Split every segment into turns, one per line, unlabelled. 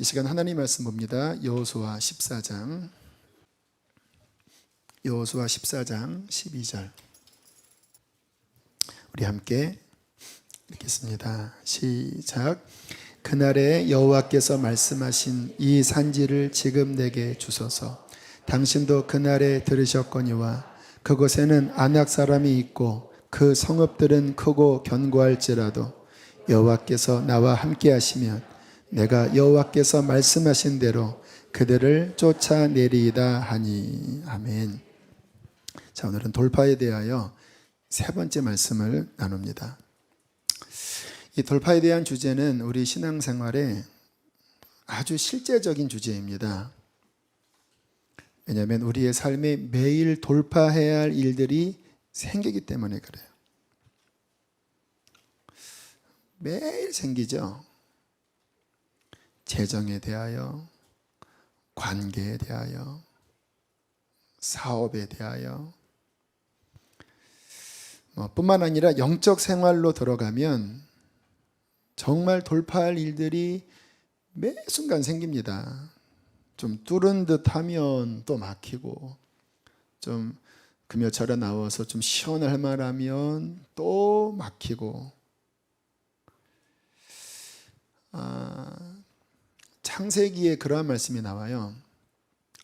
이 시간 하나님 말씀 봅니다. 여호수아 14장 12절 우리 함께 읽겠습니다. 시작. 그날에 여호와께서 말씀하신 이 산지를 지금 내게 주소서. 당신도 그날에 들으셨거니와 그곳에는 아낙 사람이 있고 그 성읍들은 크고 견고할지라도 여호와께서 나와 함께 하시면 내가 여호와께서 말씀하신 대로 그들을 쫓아내리이다 하니. 아멘. 자, 오늘은 돌파에 대하여 세 번째 말씀을 나눕니다. 이 돌파에 대한 주제는 우리 신앙생활에 아주 실제적인 주제입니다. 왜냐하면 우리의 삶에 매일 돌파해야 할 일들이 생기기 때문에 그래요. 매일 생기죠. 재정에 대하여, 관계에 대하여, 사업에 대하여, 뿐만 아니라 영적 생활로 들어가면 정말 돌파할 일들이 매 순간 생깁니다. 좀 뚫은 듯 하면 또 막히고, 좀 금요철에 나와서 좀 시원할 만하면 또 막히고. 창세기에 그러한 말씀이 나와요.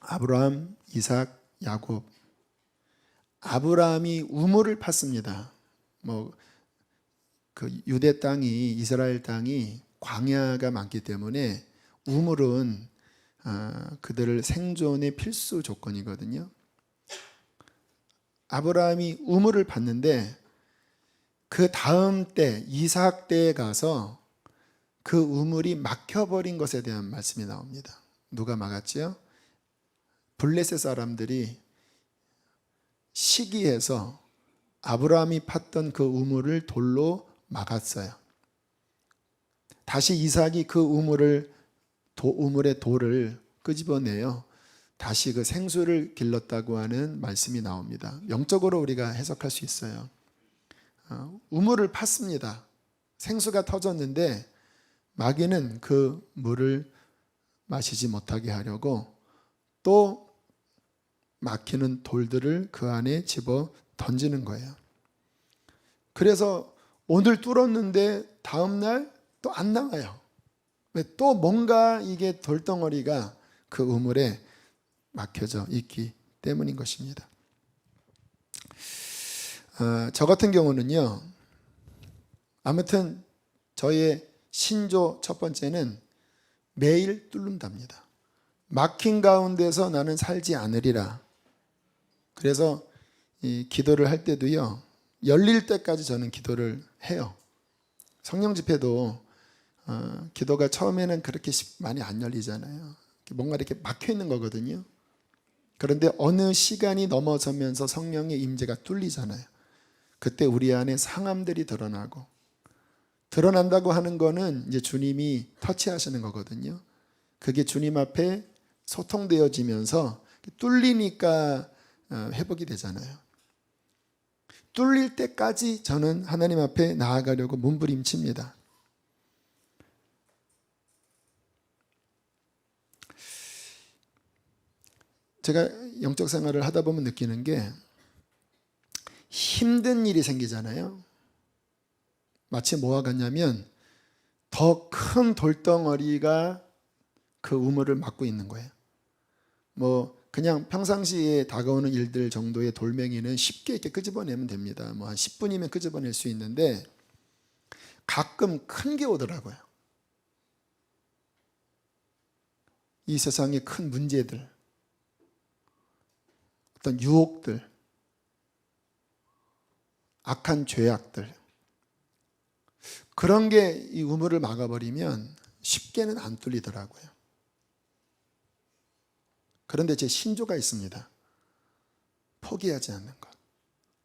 아브라함, 이삭, 야곱. 아브라함이 우물을 팠습니다. 그 유대 땅이, 이스라엘 땅이 광야가 많기 때문에 우물은 그들을 생존의 필수 조건이거든요. 아브라함이 우물을 팠는데 그 다음 때 이삭 때에 가서 그 우물이 막혀버린 것에 대한 말씀이 나옵니다. 누가 막았지요? 블레셋 사람들이 시기해서 아브라함이 팠던 그 우물을 돌로 막았어요. 다시 이삭이 그 우물의 돌을 끄집어내요. 다시 그 생수를 길렀다고 하는 말씀이 나옵니다. 영적으로 우리가 해석할 수 있어요. 우물을 팠습니다. 생수가 터졌는데 마귀는 그 물을 마시지 못하게 하려고 또 막히는 돌들을 그 안에 집어 던지는 거예요. 그래서 오늘 뚫었는데 다음날 또 안 나와요. 왜? 또 뭔가 이게 돌덩어리가 그 우물에 막혀져 있기 때문인 것입니다. 저 같은 경우는요, 아무튼 저의 신조 첫 번째는 매일 뚫는답니다. 막힌 가운데서 나는 살지 않으리라. 그래서 이 기도를 할 때도요, 열릴 때까지 저는 기도를 해요. 성령 집회도 기도가 처음에는 그렇게 많이 안 열리잖아요. 뭔가 이렇게 막혀 있는 거거든요. 그런데 어느 시간이 넘어서면서 성령의 임재가 뚫리잖아요. 그때 우리 안에 상함들이 드러난다고 하는 거는 이제 주님이 터치하시는 거거든요. 그게 주님 앞에 소통되어지면서 뚫리니까 회복이 되잖아요. 뚫릴 때까지 저는 하나님 앞에 나아가려고 몸부림칩니다. 제가 영적 생활을 하다 보면 느끼는 게 힘든 일이 생기잖아요. 마치 뭐와 같냐면 더 큰 돌덩어리가 그 우물을 막고 있는 거예요. 그냥 평상시에 다가오는 일들 정도의 돌멩이는 쉽게 이렇게 끄집어내면 됩니다. 한 10분이면 끄집어낼 수 있는데 가끔 큰 게 오더라고요. 이 세상의 큰 문제들, 어떤 유혹들, 악한 죄악들, 그런 게 이 우물을 막아버리면 쉽게는 안 뚫리더라고요. 그런데 제 신조가 있습니다. 포기하지 않는 것.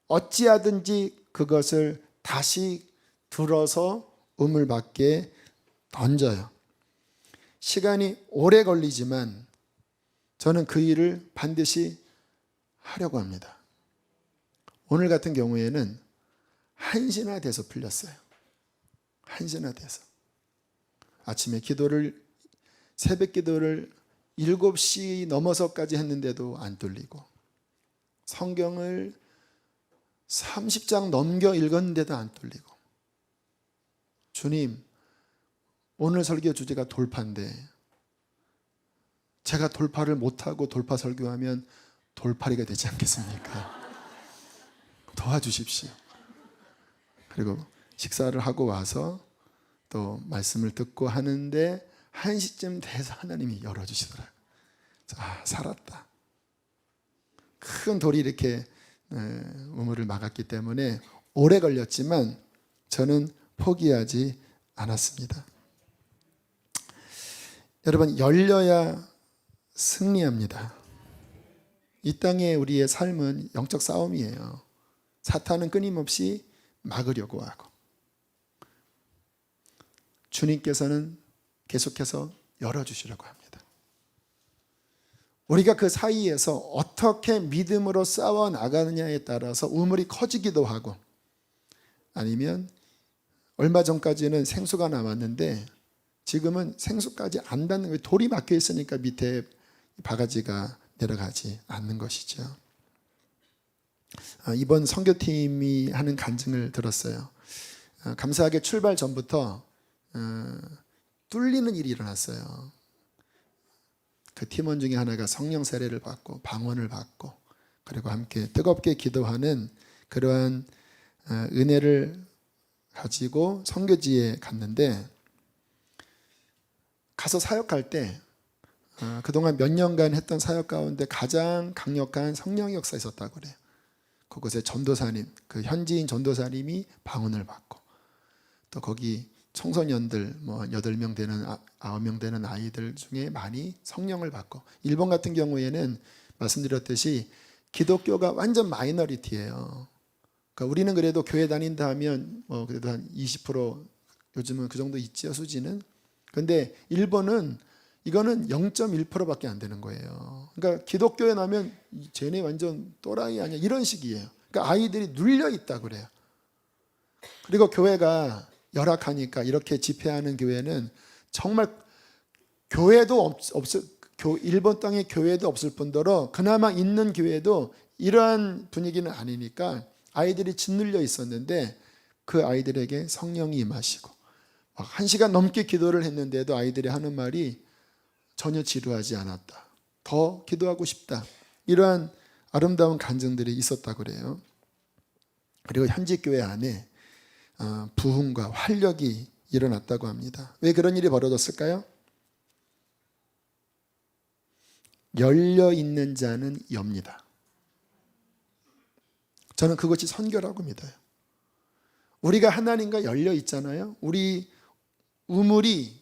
어찌하든지 그것을 다시 들어서 우물 밖에 던져요. 시간이 오래 걸리지만 저는 그 일을 반드시 하려고 합니다. 오늘 같은 경우에는 1시나 돼서 풀렸어요. 1시나 돼서. 아침에 기도를 새벽 기도를 7시 넘어서까지 했는데도 안 뚫리고, 성경을 30장 넘겨 읽었는데도 안 뚫리고, 주님, 오늘 설교 주제가 돌파인데 제가 돌파를 못하고 돌파 설교하면 돌팔이가 되지 않겠습니까? 도와주십시오. 그리고 식사를 하고 와서 또 말씀을 듣고 하는데 1시쯤 돼서 하나님이 열어주시더라고요. 살았다. 큰 돌이 이렇게 우물을 막았기 때문에 오래 걸렸지만 저는 포기하지 않았습니다. 여러분, 열려야 승리합니다. 이 땅에 우리의 삶은 영적 싸움이에요. 사탄은 끊임없이 막으려고 하고, 주님께서는 계속해서 열어주시려고 합니다. 우리가 그 사이에서 어떻게 믿음으로 싸워 나가느냐에 따라서 우물이 커지기도 하고, 아니면 얼마 전까지는 생수가 나왔는데 지금은 생수까지 안 닿는 거예요. 돌이 막혀 있으니까 밑에 바가지가 내려가지 않는 것이죠. 이번 선교팀이 하는 간증을 들었어요. 감사하게 출발 전부터 뚫리는 일이 일어났어요. 그 팀원 중에 하나가 성령 세례를 받고 방언을 받고, 그리고 함께 뜨겁게 기도하는 그러한 은혜를 가지고 선교지에 갔는데, 가서 사역할 때 그동안 몇 년간 했던 사역 가운데 가장 강력한 성령의 역사가 있었다고 그래요. 그곳에 전도사님, 그 현지인 전도사님이 방언을 받고, 또 거기 청소년들 8명 되는 9명 되는 아이들 중에 많이 성령을 받고, 일본 같은 경우에는 말씀드렸듯이 기독교가 완전 마이너리티예요. 그러니까 우리는 그래도 교회 다닌다 하면 그래도 한 20% 요즘은 그 정도 있지요, 수지는. 근데 일본은 이거는 0.1%밖에 안 되는 거예요. 그러니까 기독교에 나면 쟤네 완전 또라이 아니야, 이런 식이에요. 그러니까 아이들이 눌려 있다 그래요. 그리고 교회가 열악하니까 이렇게 집회하는 교회는 정말 교회도 일본 땅에 교회도 없을 뿐더러 그나마 있는 교회도 이러한 분위기는 아니니까 아이들이 짓눌려 있었는데, 그 아이들에게 성령이 임하시고 1시간 넘게 기도를 했는데도 아이들이 하는 말이 전혀 지루하지 않았다, 더 기도하고 싶다, 이러한 아름다운 간증들이 있었다고 그래요. 그리고 현지 교회 안에 부흥과 활력이 일어났다고 합니다. 왜 그런 일이 벌어졌을까요? 열려 있는 자는 엽니다. 저는 그것이 선교라고 믿어요. 우리가 하나님과 열려 있잖아요. 우리 우물이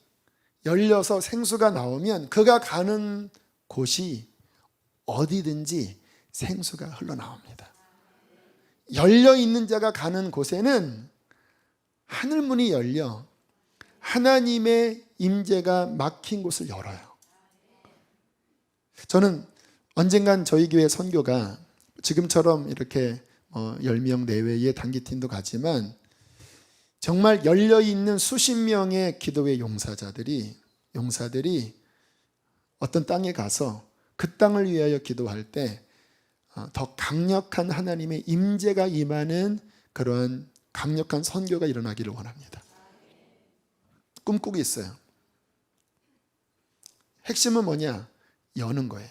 열려서 생수가 나오면 그가 가는 곳이 어디든지 생수가 흘러나옵니다. 열려 있는 자가 가는 곳에는 하늘문이 열려 하나님의 임재가 막힌 곳을 열어요. 저는 언젠간 저희 교회 선교가 지금처럼 이렇게 10명 내외의 단기팀도 가지만 정말 열려있는 수십 명의 기도의 용사들이 어떤 땅에 가서 그 땅을 위하여 기도할 때 더 강력한 하나님의 임재가 임하는 그러한 강력한 선교가 일어나기를 원합니다. 꿈꾸고 있어요. 핵심은 뭐냐? 여는 거예요.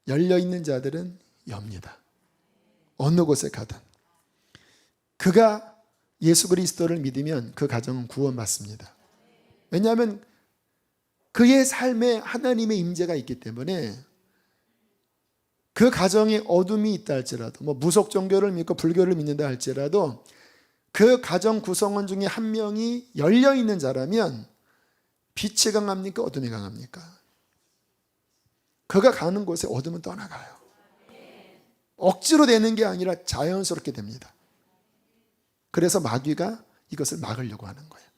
열려있는 자들은 엽니다. 어느 곳에 가든. 그가 예수 그리스도를 믿으면 그 가정은 구원받습니다. 왜냐하면 그의 삶에 하나님의 임재가 있기 때문에, 그 가정에 어둠이 있다 할지라도, 무속 종교를 믿고 불교를 믿는다 할지라도 그 가정 구성원 중에 한 명이 열려있는 자라면 빛이 강합니까? 어둠이 강합니까? 그가 가는 곳에 어둠은 떠나가요. 억지로 되는 게 아니라 자연스럽게 됩니다. 그래서 마귀가 이것을 막으려고 하는 거예요.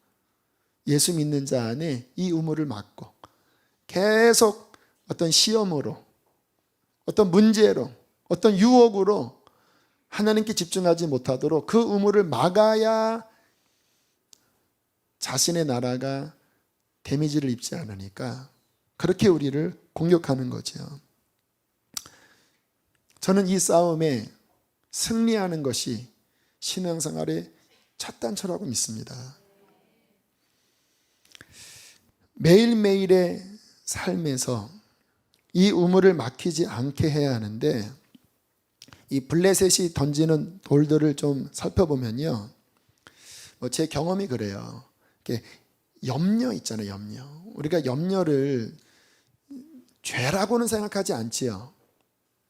예수 믿는 자 안에 이 우물을 막고 계속 어떤 시험으로, 어떤 문제로, 어떤 유혹으로 하나님께 집중하지 못하도록 그 우물을 막아야 자신의 나라가 데미지를 입지 않으니까 그렇게 우리를 공격하는 거죠. 저는 이 싸움에 승리하는 것이 신앙생활의 첫 단초라고 믿습니다. 매일매일의 삶에서 이 우물을 막히지 않게 해야 하는데, 이 블레셋이 던지는 돌들을 좀 살펴보면요, 제 경험이 그래요. 염려 있잖아요. 염려. 우리가 염려를 죄라고는 생각하지 않지요.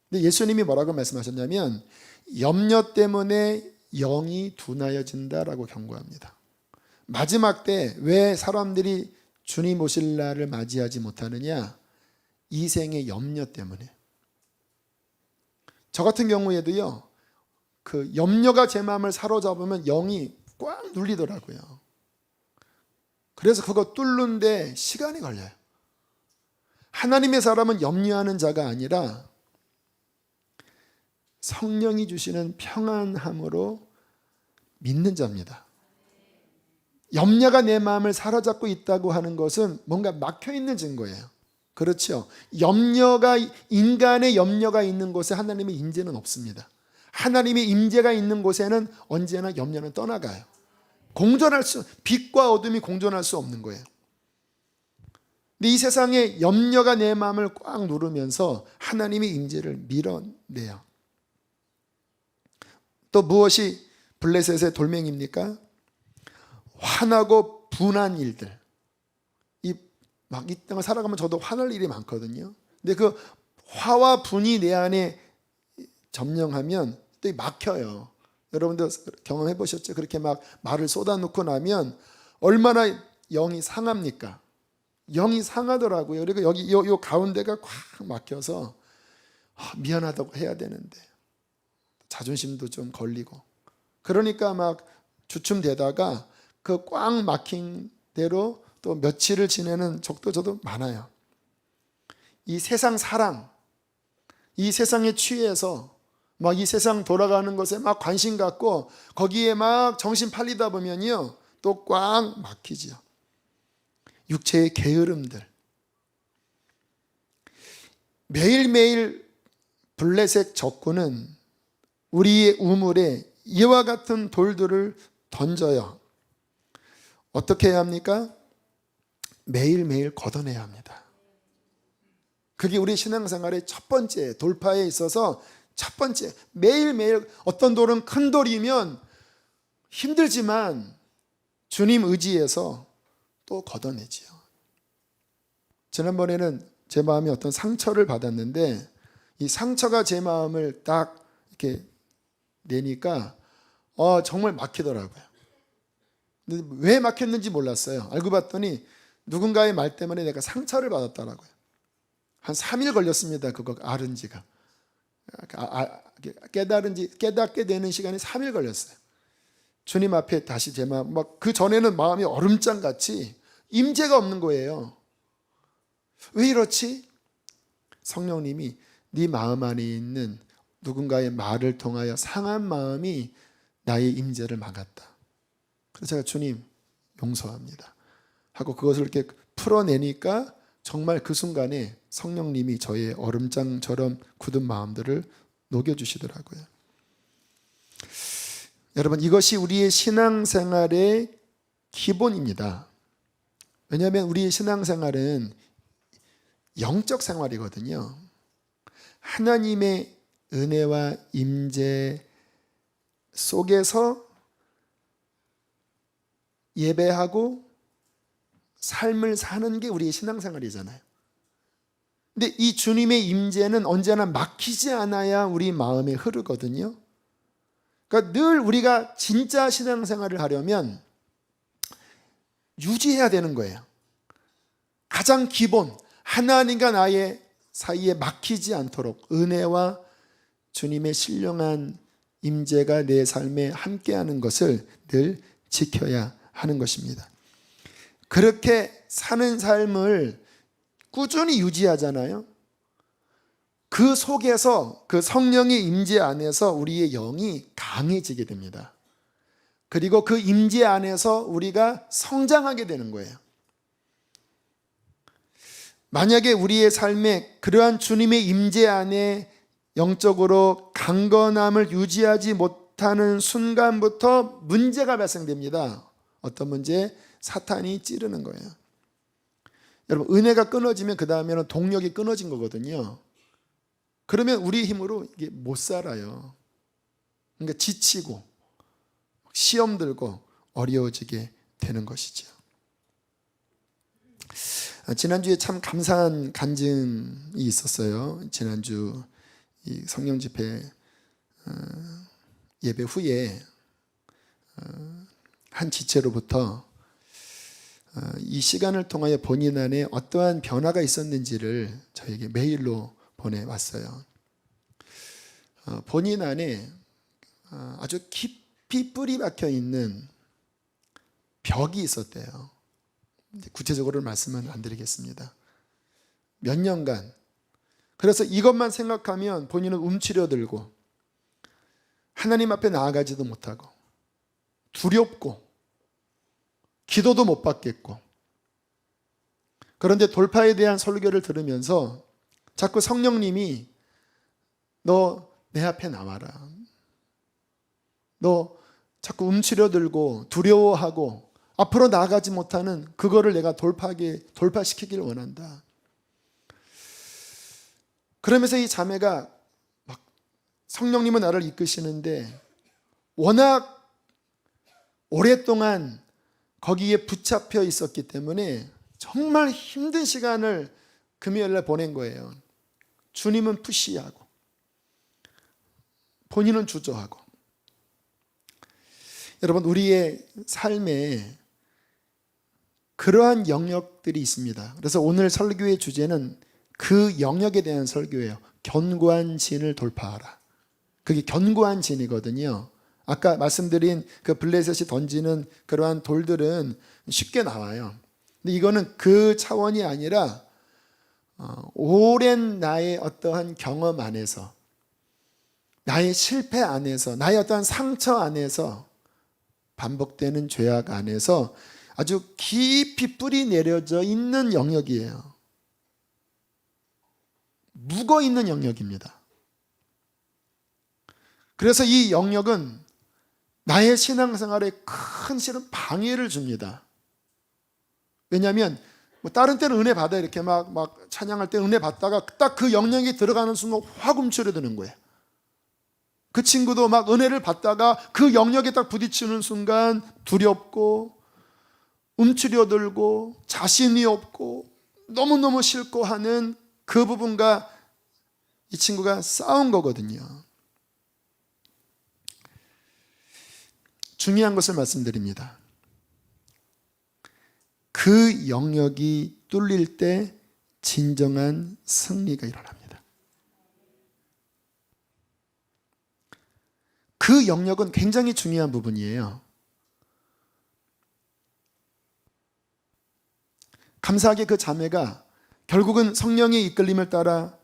근데 예수님이 뭐라고 말씀하셨냐면 염려 때문에 영이 둔하여진다라고 경고합니다. 마지막 때 왜 사람들이 주님 오실 날을 맞이하지 못하느냐? 이 생의 염려 때문에. 저 같은 경우에도요, 그 염려가 제 마음을 사로잡으면 영이 꽉 눌리더라고요. 그래서 그거 뚫는데 시간이 걸려요. 하나님의 사람은 염려하는 자가 아니라 성령이 주시는 평안함으로 믿는 자입니다. 염려가 내 마음을 사로잡고 있다고 하는 것은 뭔가 막혀있는 증거예요. 그렇죠. 인간의 염려가 있는 곳에 하나님의 임재는 없습니다. 하나님의 임재가 있는 곳에는 언제나 염려는 떠나가요. 빛과 어둠이 공존할 수 없는 거예요. 근데 이 세상에 염려가 내 마음을 꽉 누르면서 하나님의 임재를 밀어내요. 또 무엇이 블레셋의 돌멩입니까? 화나고 분한 일들. 이 땅을 살아가면 저도 화날 일이 많거든요. 근데 그 화와 분이 내 안에 점령하면 또 막혀요. 여러분들 경험해 보셨죠? 그렇게 막 말을 쏟아놓고 나면 얼마나 영이 상합니까? 영이 상하더라고요. 그리고 여기 요 가운데가 꽉 막혀서 미안하다고 해야 되는데 자존심도 좀 걸리고, 그러니까 막 주춤대다가 그 꽉 막힌 대로 또 며칠을 지내는 적도 저도 많아요. 이 세상 사랑, 이 세상에 취해서 막 이 세상 돌아가는 것에 막 관심 갖고 거기에 막 정신 팔리다 보면요, 또 꽉 막히죠. 육체의 게으름들. 매일매일 블레셋 적군은 우리의 우물에 이와 같은 돌들을 던져요. 어떻게 해야 합니까? 매일매일 걷어내야 합니다. 그게 우리 신앙생활의 첫 번째 돌파에 있어서 첫 번째, 매일매일. 어떤 돌은 큰 돌이면 힘들지만 주님 의지해서 또 걷어내지요. 지난번에는 제 마음이 어떤 상처를 받았는데 이 상처가 제 마음을 딱 이렇게 내니까 정말 막히더라고요. 근데 왜 막혔는지 몰랐어요. 알고 봤더니 누군가의 말 때문에 내가 상처를 받았더라고요. 한 3일 걸렸습니다. 그거 앓은 지가. 깨닫게 되는 시간이 3일 걸렸어요. 주님 앞에 다시 제 마음, 그 전에는 마음이 얼음장같이 임재가 없는 거예요. 왜 이렇지? 성령님이 네 마음 안에 있는 누군가의 말을 통하여 상한 마음이 나의 임재를 막았다. 그래서 제가 주님 용서합니다 하고 그것을 이렇게 풀어내니까 정말 그 순간에 성령님이 저의 얼음장처럼 굳은 마음들을 녹여주시더라고요. 여러분, 이것이 우리의 신앙생활의 기본입니다. 왜냐하면 우리의 신앙생활은 영적 생활이거든요. 하나님의 은혜와 임재 속에서 예배하고 삶을 사는 게 우리의 신앙생활이잖아요. 근데 이 주님의 임재는 언제나 막히지 않아야 우리 마음에 흐르거든요. 그러니까 늘 우리가 진짜 신앙생활을 하려면 유지해야 되는 거예요. 가장 기본, 하나님과 나의 사이에 막히지 않도록 은혜와 주님의 신령한 임재가 내 삶에 함께하는 것을 늘 지켜야 하는 것입니다. 그렇게 사는 삶을 꾸준히 유지하잖아요. 그 속에서 그 성령의 임재 안에서 우리의 영이 강해지게 됩니다. 그리고 그 임재 안에서 우리가 성장하게 되는 거예요. 만약에 우리의 삶에 그러한 주님의 임재 안에 영적으로 강건함을 유지하지 못하는 순간부터 문제가 발생됩니다. 어떤 문제? 사탄이 찌르는 거예요. 여러분, 은혜가 끊어지면 그 다음에는 동력이 끊어진 거거든요. 그러면 우리 힘으로 이게 못 살아요. 그러니까 지치고 시험 들고 어려워지게 되는 것이죠. 지난주에 참 감사한 간증이 있었어요. 지난주 이 성령 집회 예배 후에 한 지체로부터 이 시간을 통하여 본인 안에 어떠한 변화가 있었는지를 저에게 메일로 보내왔어요. 본인 안에 아주 깊이 뿌리 박혀 있는 벽이 있었대요. 구체적으로 말씀은 안 드리겠습니다. 몇 년간. 그래서 이것만 생각하면 본인은 움츠려들고 하나님 앞에 나아가지도 못하고 두렵고 기도도 못 받겠고, 그런데 돌파에 대한 설교를 들으면서 자꾸 성령님이 너 내 앞에 나와라. 너 자꾸 움츠려들고 두려워하고 앞으로 나아가지 못하는 그거를 내가 돌파시키길 원한다. 그러면서 이 자매가 막 성령님은 나를 이끄시는데 워낙 오랫동안 거기에 붙잡혀 있었기 때문에 정말 힘든 시간을 금요일날 보낸 거예요. 주님은 푸시하고 본인은 주저하고. 여러분, 우리의 삶에 그러한 영역들이 있습니다. 그래서 오늘 설교의 주제는 그 영역에 대한 설교예요. 견고한 진을 돌파하라. 그게 견고한 진이거든요. 아까 말씀드린 그 블레셋이 던지는 그러한 돌들은 쉽게 나와요. 근데 이거는 그 차원이 아니라 오랜 나의 어떠한 경험 안에서, 나의 실패 안에서, 나의 어떠한 상처 안에서, 반복되는 죄악 안에서 아주 깊이 뿌리 내려져 있는 영역이에요. 묵어 있는 영역입니다. 그래서 이 영역은 나의 신앙생활에 큰 실은 방해를 줍니다. 왜냐하면 뭐 다른 때는 은혜 받아 이렇게 막 찬양할 때 은혜 받다가 딱 그 영역이 들어가는 순간 확 움츠려드는 거예요. 그 친구도 막 은혜를 받다가 그 영역에 딱 부딪히는 순간 두렵고 움츠려들고 자신이 없고 너무너무 싫고 하는 그 부분과 이 친구가 싸운 거거든요. 중요한 것을 말씀드립니다. 그 영역이 뚫릴 때 진정한 승리가 일어납니다. 그 영역은 굉장히 중요한 부분이에요. 감사하게 그 자매가 결국은 성령의 이끌림을 따라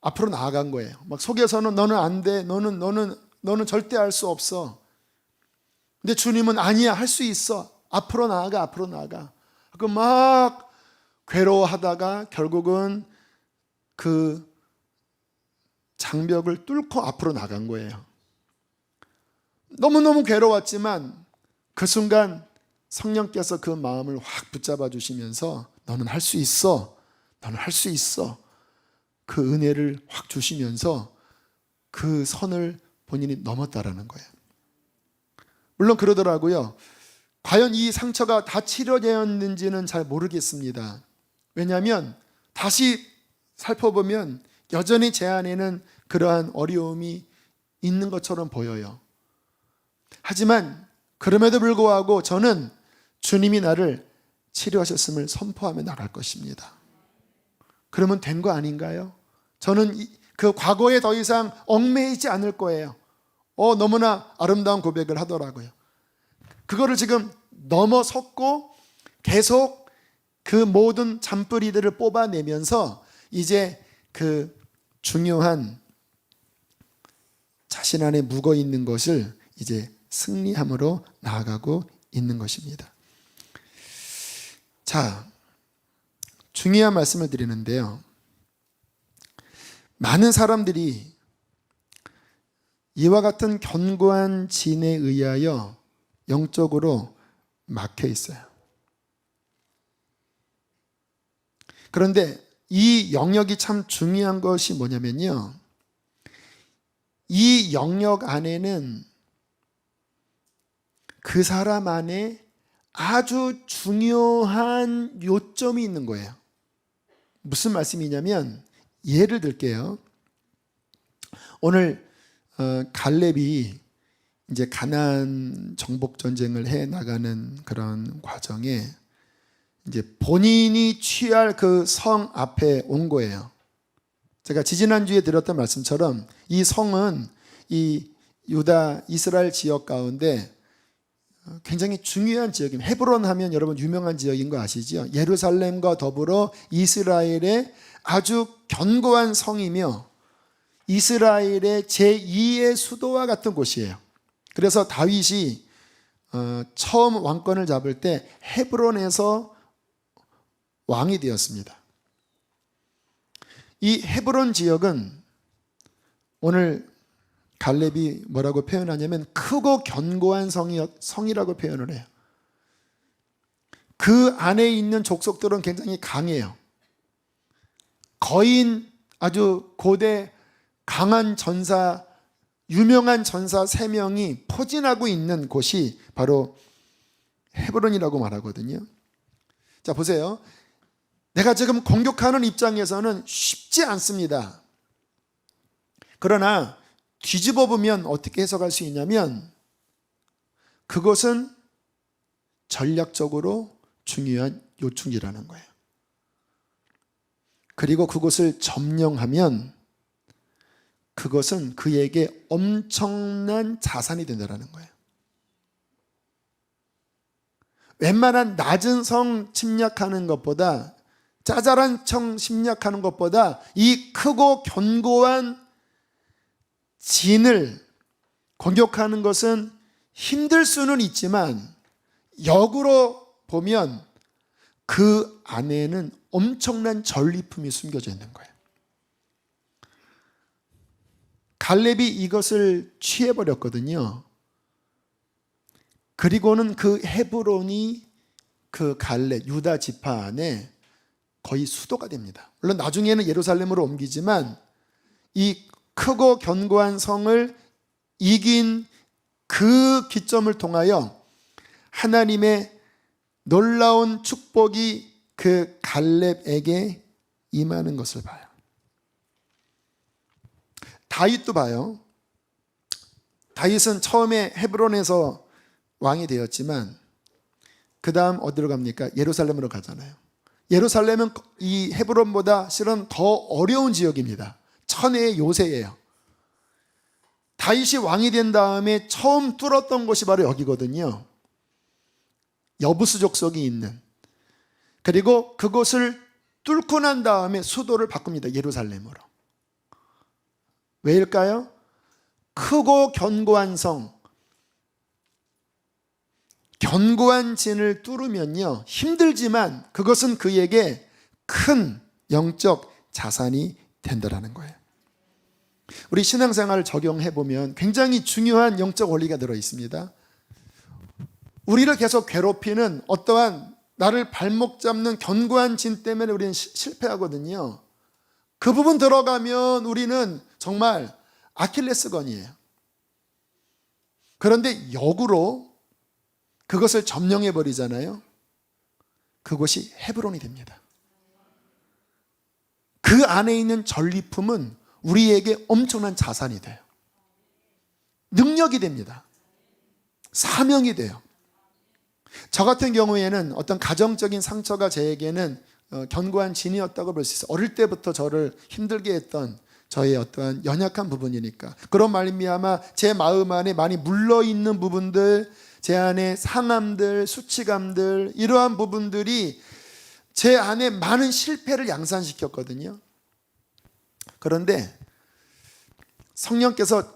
앞으로 나아간 거예요. 막 속에서는 너는 안 돼, 너는 절대 할 수 없어. 근데 주님은 아니야, 할 수 있어. 앞으로 나아가, 앞으로 나아가. 그 막 괴로워하다가 결국은 그 장벽을 뚫고 앞으로 나간 거예요. 너무너무 괴로웠지만 그 순간 성령께서 그 마음을 확 붙잡아 주시면서 너는 할 수 있어. 너는 할 수 있어. 그 은혜를 확 주시면서 그 선을 본인이 넘었다라는 거예요. 물론 그러더라고요. 과연 이 상처가 다 치료되었는지는 잘 모르겠습니다. 왜냐하면 다시 살펴보면 여전히 제 안에는 그러한 어려움이 있는 것처럼 보여요. 하지만 그럼에도 불구하고 저는 주님이 나를 치료하셨음을 선포하며 나갈 것입니다. 그러면 된 거 아닌가요? 저는 그 과거에 더 이상 얽매이지 않을 거예요. 너무나 아름다운 고백을 하더라고요. 그거를 지금 넘어섰고 계속 그 모든 잔뿌리들을 뽑아내면서 이제 그 중요한 자신 안에 묵어 있는 것을 이제 승리함으로 나아가고 있는 것입니다. 자, 중요한 말씀을 드리는데요. 많은 사람들이 이와 같은 견고한 진에 의하여 영적으로 막혀 있어요. 그런데 이 영역이 참 중요한 것이 뭐냐면요. 이 영역 안에는 그 사람 안에 아주 중요한 요점이 있는 거예요. 무슨 말씀이냐면 예를 들게요. 오늘 갈렙이 이제 가나안 정복 전쟁을 해 나가는 그런 과정에 이제 본인이 취할 그 성 앞에 온 거예요. 제가 지지난주에 드렸던 말씀처럼 이 성은 이 유다 이스라엘 지역 가운데 굉장히 중요한 지역입니다. 헤브론 하면 여러분 유명한 지역인 거 아시죠? 예루살렘과 더불어 이스라엘의 아주 견고한 성이며 이스라엘의 제2의 수도와 같은 곳이에요. 그래서 다윗이 처음 왕권을 잡을 때 헤브론에서 왕이 되었습니다. 이 헤브론 지역은 오늘 갈렙이 뭐라고 표현하냐면 크고 견고한 성이라고 표현을 해요. 그 안에 있는 족속들은 굉장히 강해요. 거인 아주 고대 강한 전사, 유명한 전사 3명이 포진하고 있는 곳이 바로 헤브론이라고 말하거든요. 자, 보세요. 내가 지금 공격하는 입장에서는 쉽지 않습니다. 그러나 뒤집어 보면 어떻게 해석할 수 있냐면 그것은 전략적으로 중요한 요충지라는 거예요. 그리고 그것을 점령하면 그것은 그에게 엄청난 자산이 된다는 거예요. 웬만한 낮은 성 침략하는 것보다, 짜잘한 성 침략하는 것보다 이 크고 견고한 진을 공격하는 것은 힘들 수는 있지만 역으로 보면 그 안에는 엄청난 전리품이 숨겨져 있는 거예요. 갈렙이 이것을 취해버렸거든요. 그리고는 그 헤브론이 그 갈렙, 유다 지파 안에 거의 수도가 됩니다. 물론 나중에는 예루살렘으로 옮기지만 이 크고 견고한 성을 이긴 그 기점을 통하여 하나님의 놀라운 축복이 그 갈렙에게 임하는 것을 봐요. 다윗도 봐요. 다윗은 처음에 헤브론에서 왕이 되었지만 그 다음 어디로 갑니까? 예루살렘으로 가잖아요. 예루살렘은 이 헤브론보다 실은 더 어려운 지역입니다. 천혜의 요새예요. 다윗이 왕이 된 다음에 처음 뚫었던 곳이 바로 여기거든요. 여부스 족속이 있는. 그리고 그곳을 뚫고 난 다음에 수도를 바꿉니다. 예루살렘으로. 왜일까요? 크고 견고한 성, 견고한 진을 뚫으면요 힘들지만 그것은 그에게 큰 영적 자산이 된다는 거예요. 우리 신앙생활을 적용해 보면 굉장히 중요한 영적 원리가 들어 있습니다. 우리를 계속 괴롭히는 어떠한 나를 발목 잡는 견고한 진 때문에 우리는 실패하거든요. 그 부분 들어가면 우리는 정말 아킬레스건이에요. 그런데 역으로 그것을 점령해 버리잖아요. 그것이 헤브론이 됩니다. 그 안에 있는 전리품은 우리에게 엄청난 자산이 돼요. 능력이 됩니다. 사명이 돼요. 저 같은 경우에는 어떤 가정적인 상처가 저에게는 견고한 진이었다고 볼 수 있어요. 어릴 때부터 저를 힘들게 했던 저의 어떠한 연약한 부분이니까. 그런 말미암아 제 마음 안에 많이 물러있는 부분들, 제 안에 상함들, 수치감들, 이러한 부분들이 제 안에 많은 실패를 양산시켰거든요. 그런데 성령께서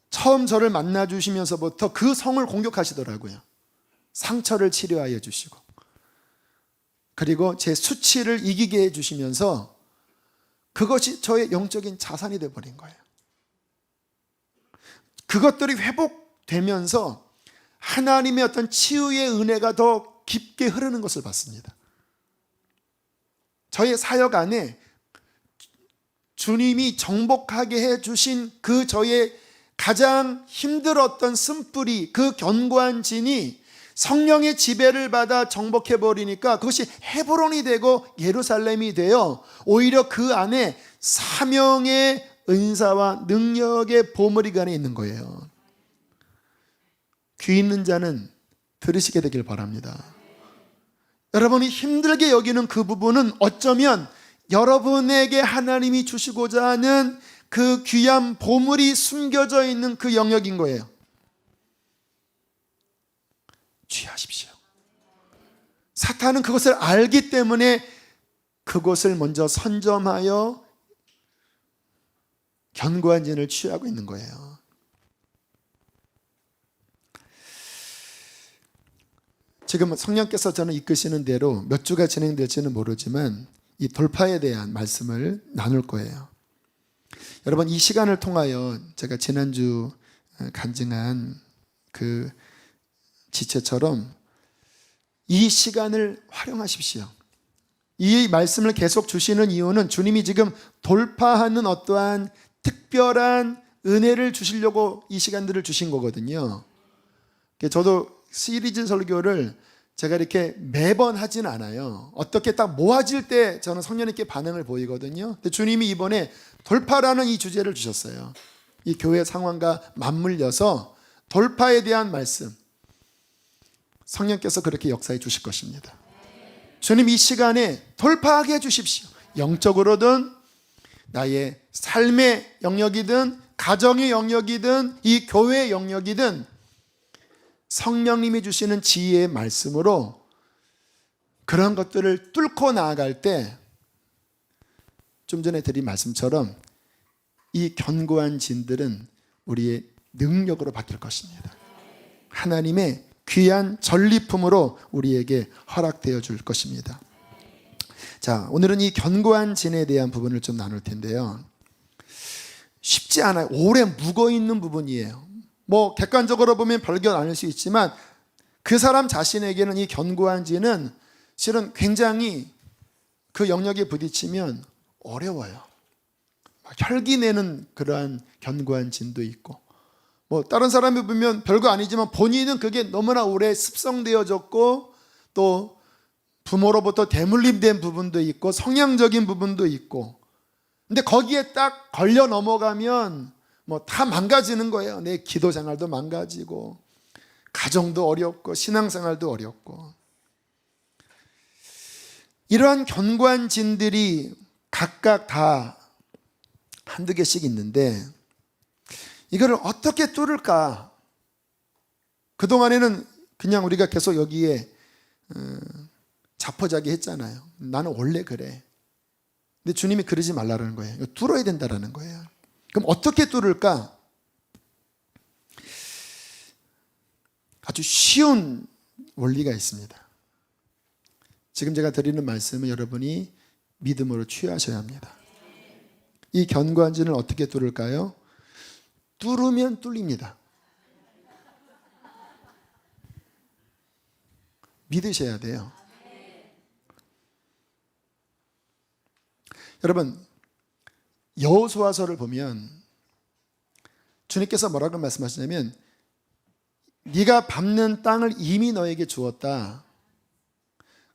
처음 저를 만나 주시면서부터 그 성을 공격하시더라고요. 상처를 치료하여 주시고 그리고 제 수치를 이기게 해주시면서 그것이 저의 영적인 자산이 되어버린 거예요. 그것들이 회복되면서 하나님의 어떤 치유의 은혜가 더 깊게 흐르는 것을 봤습니다. 저의 사역 안에 주님이 정복하게 해주신 그 저의 가장 힘들었던 쓴뿌리, 그 견고한 진이 성령의 지배를 받아 정복해버리니까 그것이 헤브론이 되고 예루살렘이 되어 오히려 그 안에 사명의 은사와 능력의 보물이 안에 있는 거예요. 귀 있는 자는 들으시게 되길 바랍니다. 여러분이 힘들게 여기는 그 부분은 어쩌면 여러분에게 하나님이 주시고자 하는 그 귀한 보물이 숨겨져 있는 그 영역인 거예요. 취하십시오. 사탄은 그것을 알기 때문에 그것을 먼저 선점하여 견고한 진을 취하고 있는 거예요. 지금 성령께서 저는 이끄시는 대로 몇 주가 진행될지는 모르지만 이 돌파에 대한 말씀을 나눌 거예요. 여러분, 이 시간을 통하여 제가 지난주 간증한 그 지체처럼 이 시간을 활용하십시오. 이 말씀을 계속 주시는 이유는 주님이 지금 돌파하는 어떠한 특별한 은혜를 주시려고 이 시간들을 주신 거거든요. 저도 시리즈 설교를 제가 이렇게 매번 하진 않아요. 어떻게 딱 모아질 때 저는 성령님께 반응을 보이거든요. 근데 주님이 이번에 돌파라는 이 주제를 주셨어요. 이 교회 상황과 맞물려서 돌파에 대한 말씀, 성령께서 그렇게 역사해 주실 것입니다. 주님 이 시간에 돌파하게 해주십시오. 영적으로든 나의 삶의 영역이든 가정의 영역이든 이 교회의 영역이든 성령님이 주시는 지혜의 말씀으로 그런 것들을 뚫고 나아갈 때 좀 전에 드린 말씀처럼 이 견고한 진들은 우리의 능력으로 바뀔 것입니다. 하나님의 귀한 전리품으로 우리에게 허락되어 줄 것입니다. 자, 오늘은 이 견고한 진에 대한 부분을 좀 나눌 텐데요. 쉽지 않아요. 오래 묵어 있는 부분이에요. 뭐 객관적으로 보면 별것 아닐 수 있지만 그 사람 자신에게는 이 견고한 진은 실은 굉장히 그 영역에 부딪히면 어려워요. 혈기 내는 그러한 견고한 진도 있고, 뭐 다른 사람이 보면 별거 아니지만 본인은 그게 너무나 오래 습성되어졌고 또 부모로부터 대물림된 부분도 있고 성향적인 부분도 있고, 근데 거기에 딱 걸려 넘어가면 뭐 다 망가지는 거예요. 내 기도 생활도 망가지고 가정도 어렵고 신앙생활도 어렵고. 이러한 견고한 진들이 각각 다 한두 개씩 있는데 이거를 어떻게 뚫을까? 그동안에는 그냥 우리가 계속 여기에 자포자기 했잖아요. 나는 원래 그래. 근데 주님이 그러지 말라는 거예요. 뚫어야 된다는 거예요. 그럼 어떻게 뚫을까? 아주 쉬운 원리가 있습니다. 지금 제가 드리는 말씀은 여러분이 믿음으로 취하셔야 합니다. 이 견고한 진을 어떻게 뚫을까요? 뚫으면 뚫립니다. 믿으셔야 돼요. 여러분, 여호수아서를 보면 주님께서 뭐라고 말씀하시냐면 네가 밟는 땅을 이미 너에게 주었다.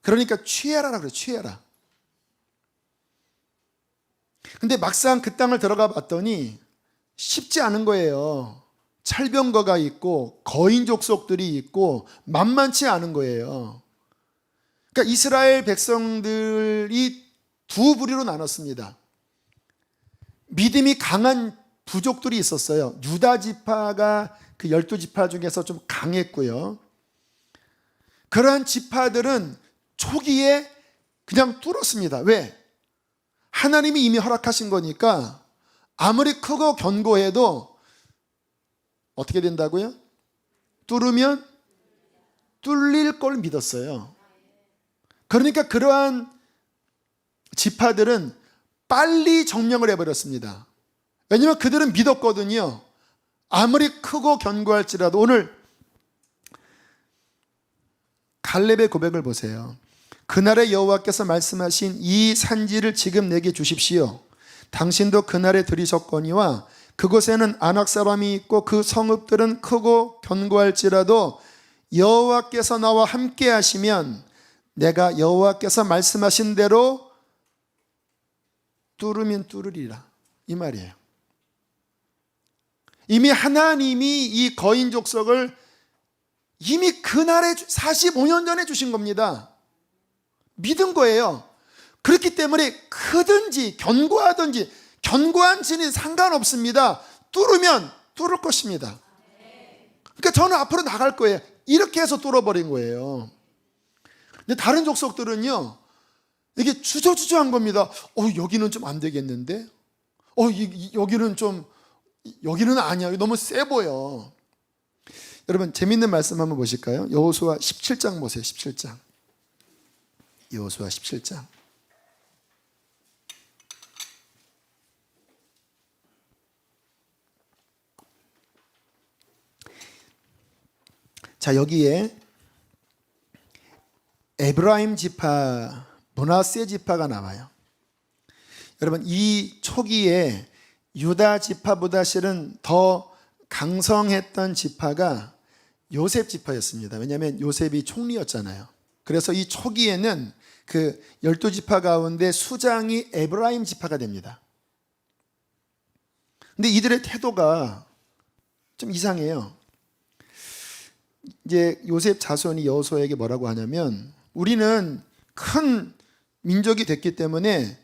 그러니까 취해라라고 그래요. 취해라. 근데 막상 그 땅을 들어가 봤더니 쉽지 않은 거예요. 찰병거가 있고 거인 족속들이 있고 만만치 않은 거예요. 그러니까 이스라엘 백성들이 두 부류로 나눴습니다. 믿음이 강한 부족들이 있었어요. 유다 지파가 그 12지파 중에서 좀 강했고요. 그러한 지파들은 초기에 그냥 뚫었습니다. 왜? 하나님이 이미 허락하신 거니까 아무리 크고 견고해도 어떻게 된다고요? 뚫으면 뚫릴 걸 믿었어요. 그러니까 그러한 지파들은 빨리 정령을 해버렸습니다. 왜냐하면 그들은 믿었거든요. 아무리 크고 견고할지라도. 오늘 갈렙의 고백을 보세요. 그날에 여호와께서 말씀하신 이 산지를 지금 내게 주십시오. 당신도 그날에 들이셨거니와 그곳에는 아낙 사람이 있고 그 성읍들은 크고 견고할지라도 여호와께서 나와 함께 하시면 내가 여호와께서 말씀하신 대로 뚫으면 뚫으리라, 이 말이에요. 이미 하나님이 이 거인 족속을 이미 그날에 45년 전에 주신 겁니다. 믿은 거예요. 그렇기 때문에 크든지 견고하든지 견고한 진이 상관없습니다. 뚫으면 뚫을 것입니다. 그러니까 저는 앞으로 나갈 거예요. 이렇게 해서 뚫어버린 거예요. 근데 다른 족속들은요, 이게 주저주저한 겁니다. 여기는 좀 안 되겠는데? 여기는 아니야. 너무 세 보여. 여러분, 재밌는 말씀 한번 보실까요? 여호수아 17장 보세요. 17장. 여호수아 17장. 자, 여기에 에브라임 지파, 므낫세 지파가 나와요. 여러분, 이 초기에 유다 지파보다 실은 더 강성했던 지파가 요셉 지파였습니다. 왜냐하면 요셉이 총리였잖아요. 그래서 이 초기에는 그 12지파 가운데 수장이 에브라임 지파가 됩니다. 근데 이들의 태도가 좀 이상해요. 이제 요셉 자손이 여호수아에게 뭐라고 하냐면, 우리는 큰 민족이 됐기 때문에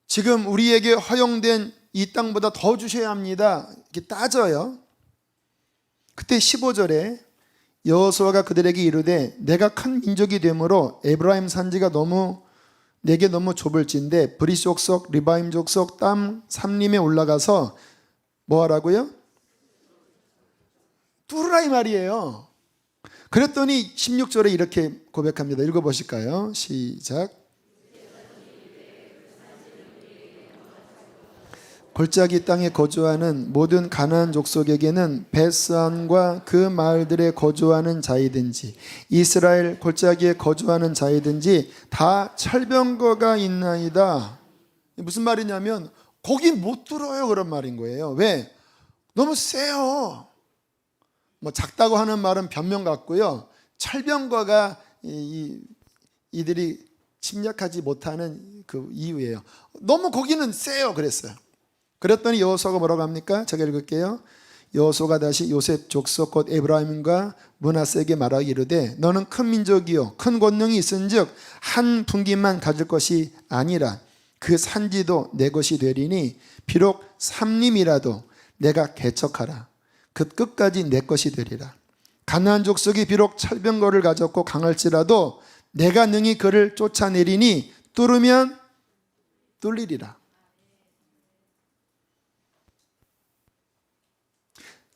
지금 우리에게 허용된 이 땅보다 더 주셔야 합니다. 이렇게 따져요. 그때 15절에 여호수아가 그들에게 이르되 내가 큰 민족이 되므로 에브라임 산지가 내게 너무 좁을진데 브리스 족속, 리바임 족속 땀 삼림에 올라가서 뭐 하라고요? 뚫으라, 이 말이에요. 그랬더니 16절에 이렇게 고백합니다. 읽어보실까요? 시작. 골짜기 땅에 거주하는 모든 가나안 족속에게는 벳산과 그 마을들에 거주하는 자이든지 이스라엘 골짜기에 거주하는 자이든지 다 철병거가 있나이다. 무슨 말이냐면 거기 못 들어요, 그런 말인 거예요. 왜? 너무 세요. 뭐 작다고 하는 말은 변명 같고요. 철병거가 이들이 침략하지 못하는 그 이유예요. 너무 거기는 세요, 그랬어요. 그랬더니 여호수아가 뭐라고 합니까? 제가 읽을게요. 여호수아가 다시 요셉 족속 곧 에브라임과 므낫세에게 말하기 이르되 너는 큰 민족이요 큰 권능이 있은즉 한 분기만 가질 것이 아니라 그 산지도 내 것이 되리니 비록 삼림이라도 내가 개척하라. 그 끝까지 내 것이 되리라. 가나안 족속이 비록 철병거를 가졌고 강할지라도 내가 능히 그를 쫓아내리니 뚫으면 뚫리리라.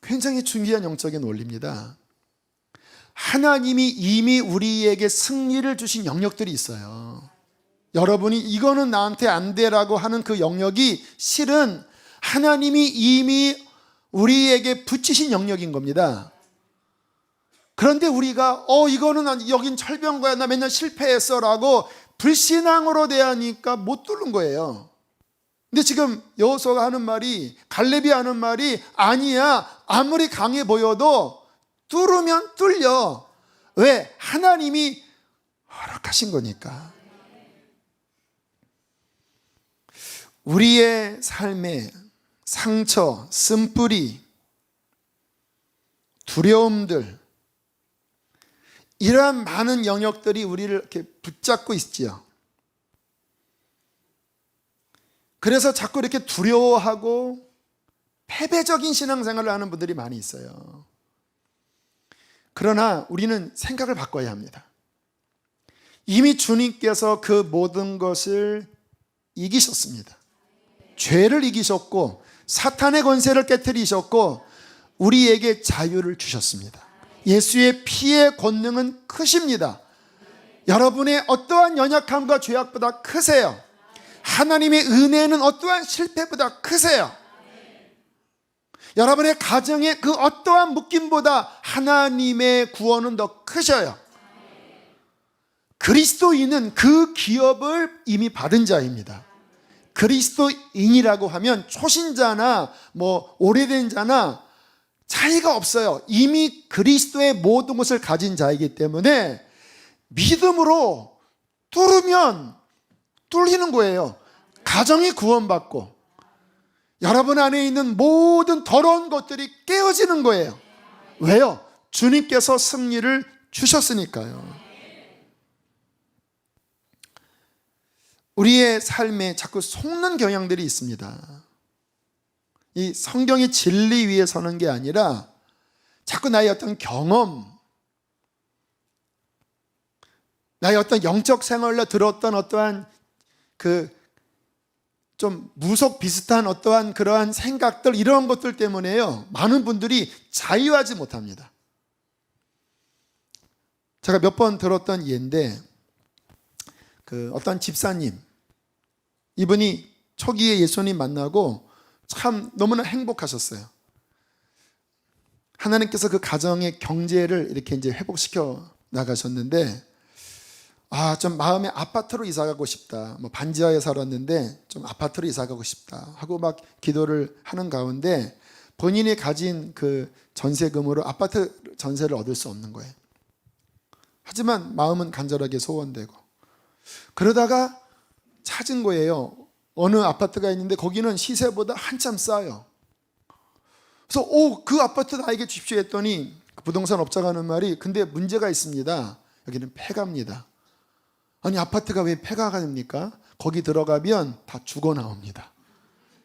굉장히 중요한 영적인 원리입니다. 하나님이 이미 우리에게 승리를 주신 영역들이 있어요. 여러분이 이거는 나한테 안 돼라고 하는 그 영역이 실은 하나님이 이미 우리에게 붙이신 영역인 겁니다. 그런데 우리가 이거는 여긴 철병거야, 나 맨날 실패했어 라고 불신앙으로 대하니까 못 뚫는 거예요. 근데 지금 여호수아가 하는 말이, 갈렙이 하는 말이 아니야. 아무리 강해 보여도 뚫으면 뚫려. 왜? 하나님이 허락하신 거니까. 우리의 삶에 상처, 쓴뿌리, 두려움들, 이러한 많은 영역들이 우리를 이렇게 붙잡고 있지요. 그래서 자꾸 이렇게 두려워하고 패배적인 신앙생활을 하는 분들이 많이 있어요. 그러나 우리는 생각을 바꿔야 합니다. 이미 주님께서 그 모든 것을 이기셨습니다. 죄를 이기셨고 사탄의 권세를 깨뜨리셨고 우리에게 자유를 주셨습니다. 예수의 피의 권능은 크십니다. 여러분의 어떠한 연약함과 죄악보다 크세요. 하나님의 은혜는 어떠한 실패보다 크세요. 여러분의 가정의 그 어떠한 묶임보다 하나님의 구원은 더 크셔요. 그리스도인은 그 기업을 이미 받은 자입니다. 그리스도인이라고 하면 초신자나 오래된 자나 차이가 없어요. 이미 그리스도의 모든 것을 가진 자이기 때문에 믿음으로 뚫으면 뚫리는 거예요. 가정이 구원받고 여러분 안에 있는 모든 더러운 것들이 깨어지는 거예요. 왜요? 주님께서 승리를 주셨으니까요. 우리의 삶에 자꾸 속는 경향들이 있습니다. 이 성경의 진리 위에 서는 게 아니라 자꾸 나의 어떤 경험, 나의 어떤 영적 생활로 들었던 어떠한 좀 무속 비슷한 어떠한 그러한 생각들, 이런 것들 때문에요, 많은 분들이 자유하지 못합니다. 제가 몇 번 들었던 예인데, 어떤 집사님, 이분이 초기에 예수님 만나고 참 너무나 행복하셨어요. 하나님께서 그 가정의 경제를 이렇게 이제 회복시켜 나가셨는데, 좀 마음에 아파트로 이사 가고 싶다. 반지하에 살았는데 좀 아파트로 이사 가고 싶다 하고 막 기도를 하는 가운데 본인이 가진 그 전세금으로 아파트 전세를 얻을 수 없는 거예요. 하지만 마음은 간절하게 소원되고, 그러다가 찾은 거예요. 어느 아파트가 있는데 거기는 시세보다 한참 싸요. 그래서 그 아파트 나에게 주십시오 했더니 그 부동산 업자가 하는 말이, 근데 문제가 있습니다. 여기는 폐가입니다. 아니, 아파트가 왜 폐가가 됩니까? 거기 들어가면 다 죽어 나옵니다.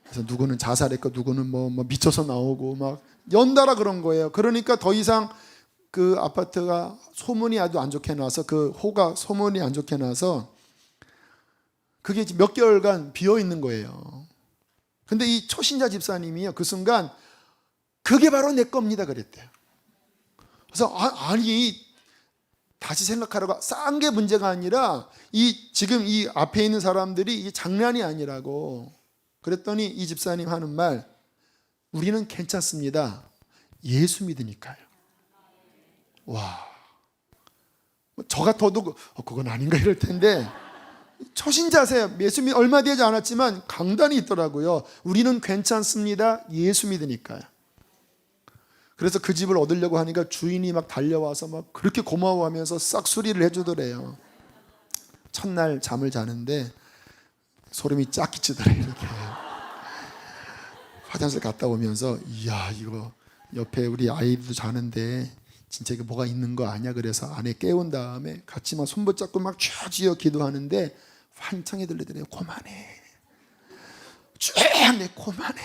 그래서 누구는 자살했고 누구는 미쳐서 나오고 막 연달아 그런 거예요. 그러니까 더 이상 그 아파트가 소문이 아주 안 좋게 나서, 그 호가 소문이 안 좋게 나서 그게 몇 개월간 비어 있는 거예요. 근데 이 초신자 집사님이요, 그 순간 그게 바로 내 겁니다 그랬대요. 그래서 아니, 다시 생각하라고, 싼 게 문제가 아니라 지금 이 앞에 있는 사람들이 이게 장난이 아니라고. 그랬더니 이 집사님 하는 말, 우리는 괜찮습니다. 예수 믿으니까요. 와, 저 같아도 그건 아닌가 이럴 텐데, 초신자세요. 예수 믿 얼마 되지 않았지만 강단이 있더라고요. 우리는 괜찮습니다. 예수 믿으니까요. 그래서 그 집을 얻으려고 하니까 주인이 막 달려와서 막 그렇게 고마워하면서 싹수리를 해주더래요. 첫날 잠을 자는데 소름이 쫙 끼치더래. 이렇게 화장실 갔다 오면서, 이야, 이거 옆에 우리 아이도 자는데 진짜 이게 뭐가 있는 거 아니야? 그래서 아내 깨운 다음에 같이 막 손 붙잡고 막 쥐어 기도하는데 환청이 들리더래요. 그만해, 쫙내 그만해.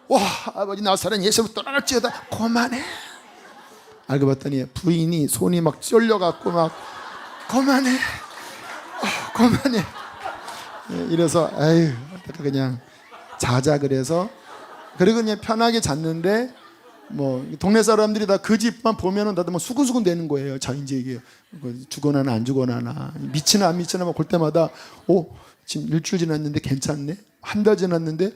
와, 아버지 나사렛 예수 떠나갈지어다, 그만해. 알고 봤더니 부인이 손이 막 쫄려갖고 막 그만해, 그만해. 이래서 에휴, 그냥 자자 그래서, 그리고 그냥 편하게 잤는데 동네 사람들이 다 그 집만 보면은 다들 수근수근 되는 거예요. 자, 이제 이게 죽어나나 안 죽어나나, 미치나 안 미치나 볼 때마다 지금 일주일 지났는데 괜찮네, 한 달 지났는데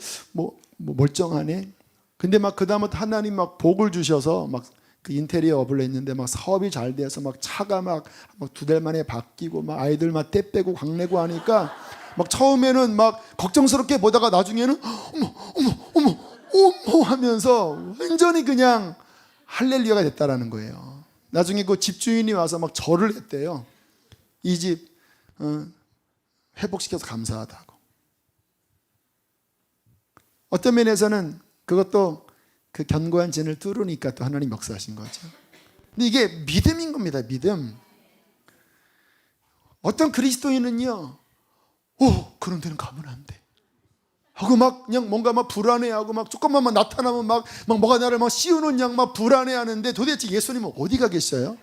멀쩡하네. 근데 막 그다음부터 하나님 막 복을 주셔서 막 그 인테리어 업을 했는데 막 사업이 잘 돼서 막 차가 막 2달 만에 바뀌고 막 아이들 막 떼 빼고 광내고 하니까 막 처음에는 막 걱정스럽게 보다가 나중에는 어머 하면서 완전히 그냥 할렐루야가 됐다라는 거예요. 나중에 그 집주인이 와서 막 절을 했대요. 이 집 회복시켜서 감사하다고. 어떤 면에서는 그것도 그 견고한 진을 뚫으니까 또 하나님 역사하신 거죠. 근데 이게 믿음인 겁니다. 믿음. 어떤 그리스도인은요, 그런 데는 가면 안 돼 하고 막 그냥 뭔가 막 불안해하고 막 조금만 나타나면 막 뭐가 나를 막 씌우는 양 막 불안해하는데, 도대체 예수님은 어디가 계셔요?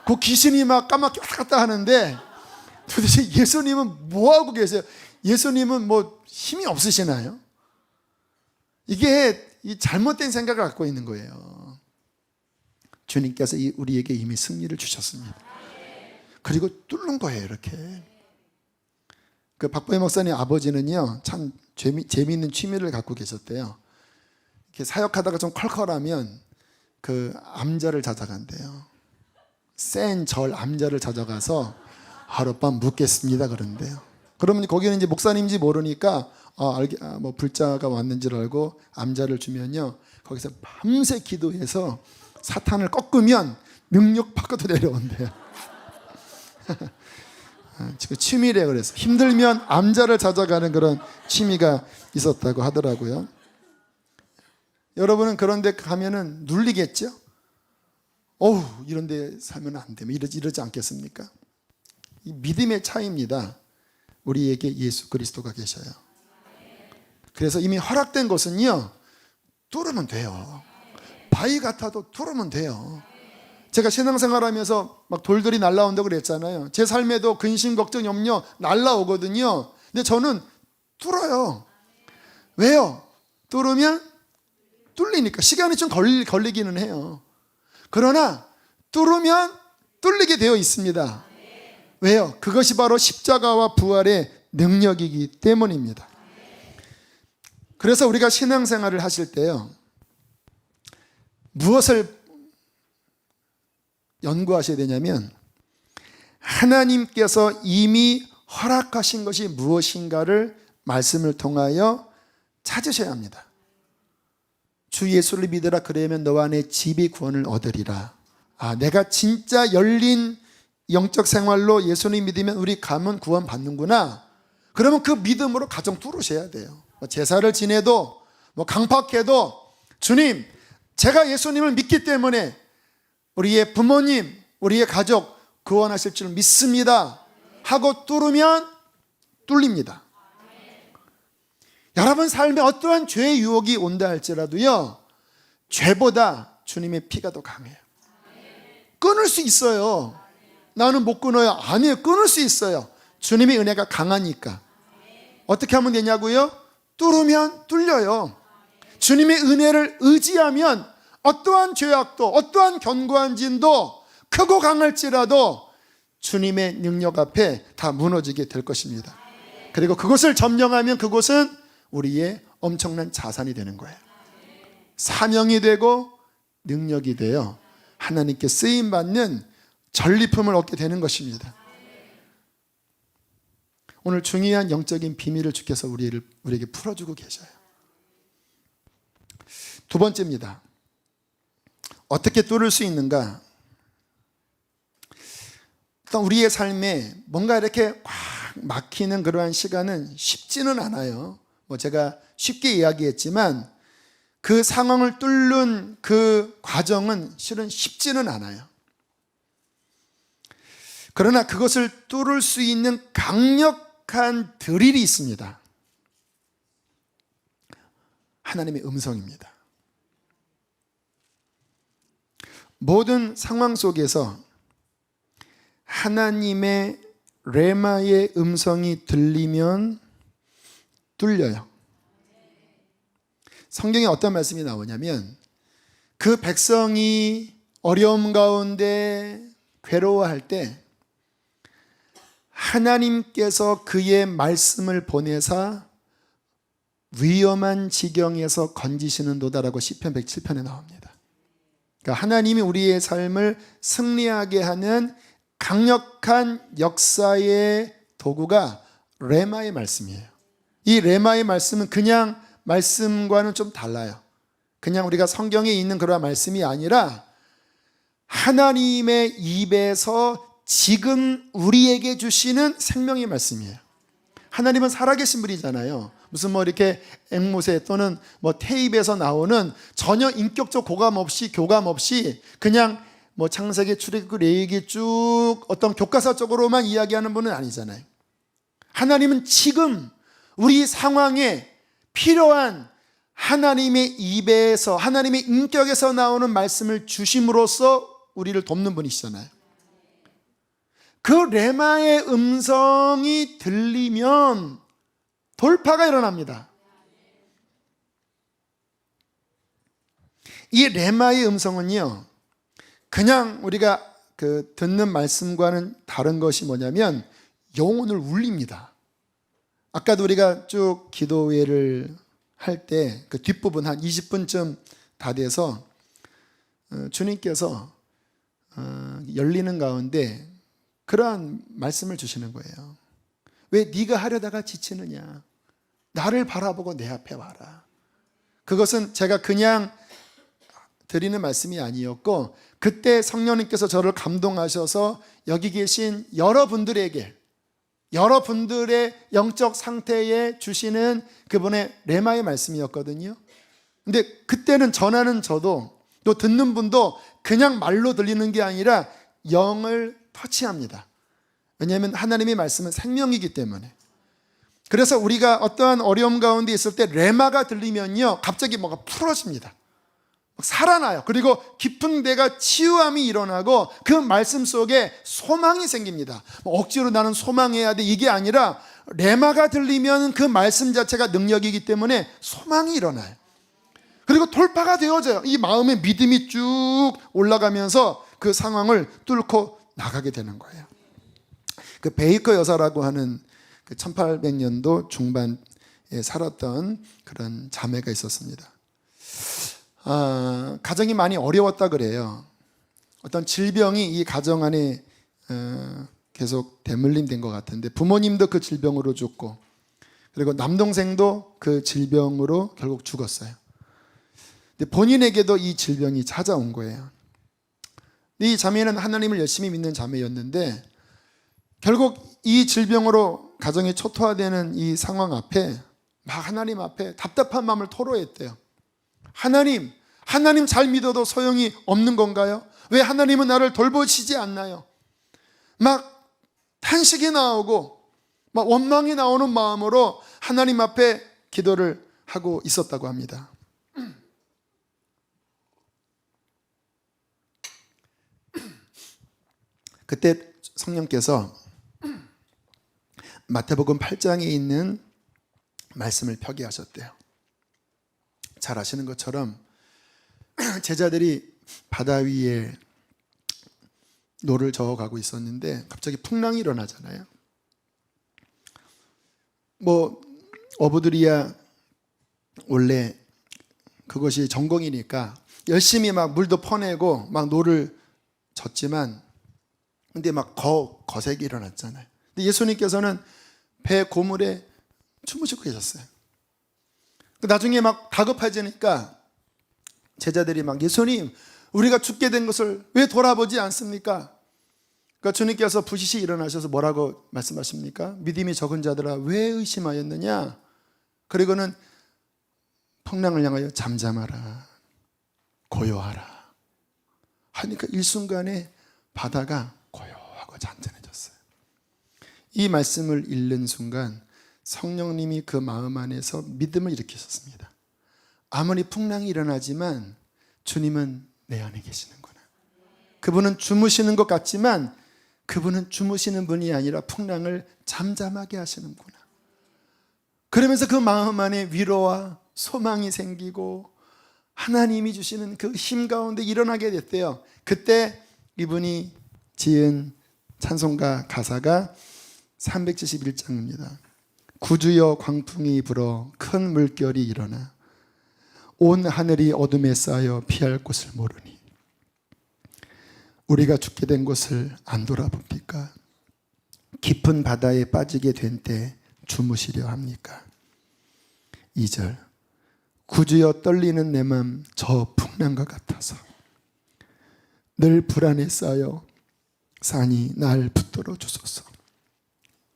그 귀신이 막 까맣게 왔다 갔다 하는데 도대체 예수님은 뭐 하고 계세요? 예수님은 힘이 없으시나요? 이게 이 잘못된 생각을 갖고 있는 거예요. 주님께서 우리에게 이미 승리를 주셨습니다. 그리고 뚫는 거예요. 이렇게. 그 박보혜 목사님 아버지는요, 참 재미있는 취미를 갖고 계셨대요. 이렇게 사역하다가 좀 컬컬하면 그 암자를 찾아간대요. 센 절 암자를 찾아가서 하룻밤 묵겠습니다 그러는데요. 그러면 거기는 이제 목사님인지 모르니까 뭐 불자가 왔는지를 알고 암자를 주면요, 거기서 밤새 기도해서 사탄을 꺾으면 능력 밖으로 내려온대요. 지금 취미래. 그래서 힘들면 암자를 찾아가는 그런 취미가 있었다고 하더라고요. 여러분은 그런 데 가면은 눌리겠죠? 어우, 이런 데 살면 안 돼. 이러지 않겠습니까? 이 믿음의 차이입니다. 우리에게 예수 그리스도가 계셔요. 그래서 이미 허락된 것은요, 뚫으면 돼요. 바위 같아도 뚫으면 돼요. 제가 신앙생활하면서 막 돌들이 날라온다고 그랬잖아요. 제 삶에도 근심, 걱정, 염려 날라오거든요. 근데 저는 뚫어요. 왜요? 뚫으면 뚫리니까. 시간이 좀 걸리기는 해요. 그러나 뚫으면 뚫리게 되어 있습니다. 왜요? 그것이 바로 십자가와 부활의 능력이기 때문입니다. 그래서 우리가 신앙생활을 하실 때요, 무엇을 연구하셔야 되냐면, 하나님께서 이미 허락하신 것이 무엇인가를 말씀을 통하여 찾으셔야 합니다. 주 예수를 믿으라, 그러면 너와 내 집이 구원을 얻으리라. 내가 진짜 열린 영적 생활로 예수님 믿으면 우리 가문 구원 받는구나. 그러면 그 믿음으로 가정 뚫으셔야 돼요. 제사를 지내도 강팍해도 주님, 제가 예수님을 믿기 때문에 우리의 부모님, 우리의 가족 구원하실 줄 믿습니다 하고 뚫으면 뚫립니다. 여러분 삶에 어떠한 죄의 유혹이 온다 할지라도요, 죄보다 주님의 피가 더 강해요. 끊을 수 있어요. 나는 못 끊어요. 아니에요. 끊을 수 있어요. 주님의 은혜가 강하니까. 어떻게 하면 되냐고요? 뚫으면 뚫려요. 주님의 은혜를 의지하면 어떠한 죄악도, 어떠한 견고한 진도, 크고 강할지라도 주님의 능력 앞에 다 무너지게 될 것입니다. 그리고 그것을 점령하면 그곳은 우리의 엄청난 자산이 되는 거예요. 사명이 되고 능력이 되어 하나님께 쓰임받는 전리품을 얻게 되는 것입니다. 오늘 중요한 영적인 비밀을 주께서 우리에게 풀어주고 계셔요. 두 번째입니다. 어떻게 뚫을 수 있는가? 일단 우리의 삶에 뭔가 이렇게 꽉 막히는 그러한 시간은 쉽지는 않아요. 제가 쉽게 이야기했지만 그 상황을 뚫는 그 과정은 실은 쉽지는 않아요. 그러나 그것을 뚫을 수 있는 강력한 드릴이 있습니다. 하나님의 음성입니다. 모든 상황 속에서 하나님의 레마의 음성이 들리면 뚫려요. 성경에 어떤 말씀이 나오냐면, 그 백성이 어려움 가운데 괴로워할 때 하나님께서 그의 말씀을 보내사 위험한 지경에서 건지시는도다라고 시편 107편에 나옵니다. 그러니까 하나님이 우리의 삶을 승리하게 하는 강력한 역사의 도구가 레마의 말씀이에요. 이 레마의 말씀은 그냥 말씀과는 좀 달라요. 그냥 우리가 성경에 있는 그런 말씀이 아니라 하나님의 입에서 지금 우리에게 주시는 생명의 말씀이에요. 하나님은 살아계신 분이잖아요. 무슨 이렇게 앵무새 또는 테이프에서 나오는 전혀 인격적 교감 없이 그냥 창세기, 출애굽, 레위기 쭉 어떤 교과서적으로만 이야기하는 분은 아니잖아요. 하나님은 지금 우리 상황에 필요한 하나님의 입에서, 하나님의 인격에서 나오는 말씀을 주심으로써 우리를 돕는 분이시잖아요. 그 레마의 음성이 들리면 돌파가 일어납니다. 이 레마의 음성은요, 그냥 우리가 그 듣는 말씀과는 다른 것이 뭐냐면 영혼을 울립니다. 아까도 우리가 쭉 기도회를 할 때 그 뒷부분 한 20분쯤 다 돼서 주님께서 열리는 가운데 그러한 말씀을 주시는 거예요. 왜 네가 하려다가 지치느냐? 나를 바라보고 내 앞에 와라. 그것은 제가 그냥 드리는 말씀이 아니었고 그때 성령님께서 저를 감동하셔서 여기 계신 여러분들에게 여러분들의 영적 상태에 주시는 그분의 레마의 말씀이었거든요. 근데 그때는 전하는 저도 또 듣는 분도 그냥 말로 들리는 게 아니라 영을 터치합니다. 왜냐하면 하나님의 말씀은 생명이기 때문에. 그래서 우리가 어떠한 어려움 가운데 있을 때 레마가 들리면요 갑자기 뭐가 풀어집니다. 살아나요. 그리고 깊은 데가 치유함이 일어나고 그 말씀 속에 소망이 생깁니다. 억지로 나는 소망해야 돼 이게 아니라 레마가 들리면 그 말씀 자체가 능력이기 때문에 소망이 일어나요. 그리고 돌파가 되어져요. 이 마음의 믿음이 쭉 올라가면서 그 상황을 뚫고 나가게 되는 거예요. 그 베이커 여사라고 하는 그 1800년도 중반에 살았던 그런 자매가 있었습니다. 가정이 많이 어려웠다 그래요. 어떤 질병이 이 가정 안에 계속 대물림된 것 같은데 부모님도 그 질병으로 죽고 그리고 남동생도 그 질병으로 결국 죽었어요. 근데 본인에게도 이 질병이 찾아온 거예요. 이 자매는 하나님을 열심히 믿는 자매였는데 결국 이 질병으로 가정이 초토화되는 이 상황 앞에 막 하나님 앞에 답답한 마음을 토로했대요. 하나님 잘 믿어도 소용이 없는 건가요? 왜 하나님은 나를 돌보시지 않나요? 막 탄식이 나오고 막 원망이 나오는 마음으로 하나님 앞에 기도를 하고 있었다고 합니다. 그때 성령께서 마태복음 8장에 있는 말씀을 펴게 하셨대요. 잘 아시는 것처럼 제자들이 바다 위에 노를 저어가고 있었는데 갑자기 풍랑이 일어나잖아요. 어부들이야 원래 그것이 전공이니까 열심히 막 물도 퍼내고 막 노를 젓지만 근데 막 거색이 일어났잖아요. 근데 예수님께서는 배 고물에 주무시고 계셨어요. 나중에 막 다급해지니까 제자들이 막 예수님 우리가 죽게 된 것을 왜 돌아보지 않습니까? 그러니까 주님께서 부시시 일어나셔서 뭐라고 말씀하십니까? 믿음이 적은 자들아 왜 의심하였느냐? 그리고는 풍랑을 향하여 잠잠하라 고요하라 하니까 일순간에 바다가 고요하고 잔잔해졌어요. 이 말씀을 읽는 순간 성령님이 그 마음 안에서 믿음을 일으키셨습니다. 아무리 풍랑이 일어나지만 주님은 내 안에 계시는구나. 그분은 주무시는 것 같지만 그분은 주무시는 분이 아니라 풍랑을 잠잠하게 하시는구나. 그러면서 그 마음 안에 위로와 소망이 생기고 하나님이 주시는 그 힘 가운데 일어나게 됐대요. 그때 이분이 지은 찬송가 가사가 371장입니다. 구주여 광풍이 불어 큰 물결이 일어나 온 하늘이 어둠에 쌓여 피할 곳을 모르니 우리가 죽게 된 곳을 안 돌아봅니까? 깊은 바다에 빠지게 된 때 주무시려 합니까? 2절 구주여 떨리는 내 맘 저 풍랑과 같아서 늘 불안에 쌓여 산이 날 붙들어 주소서.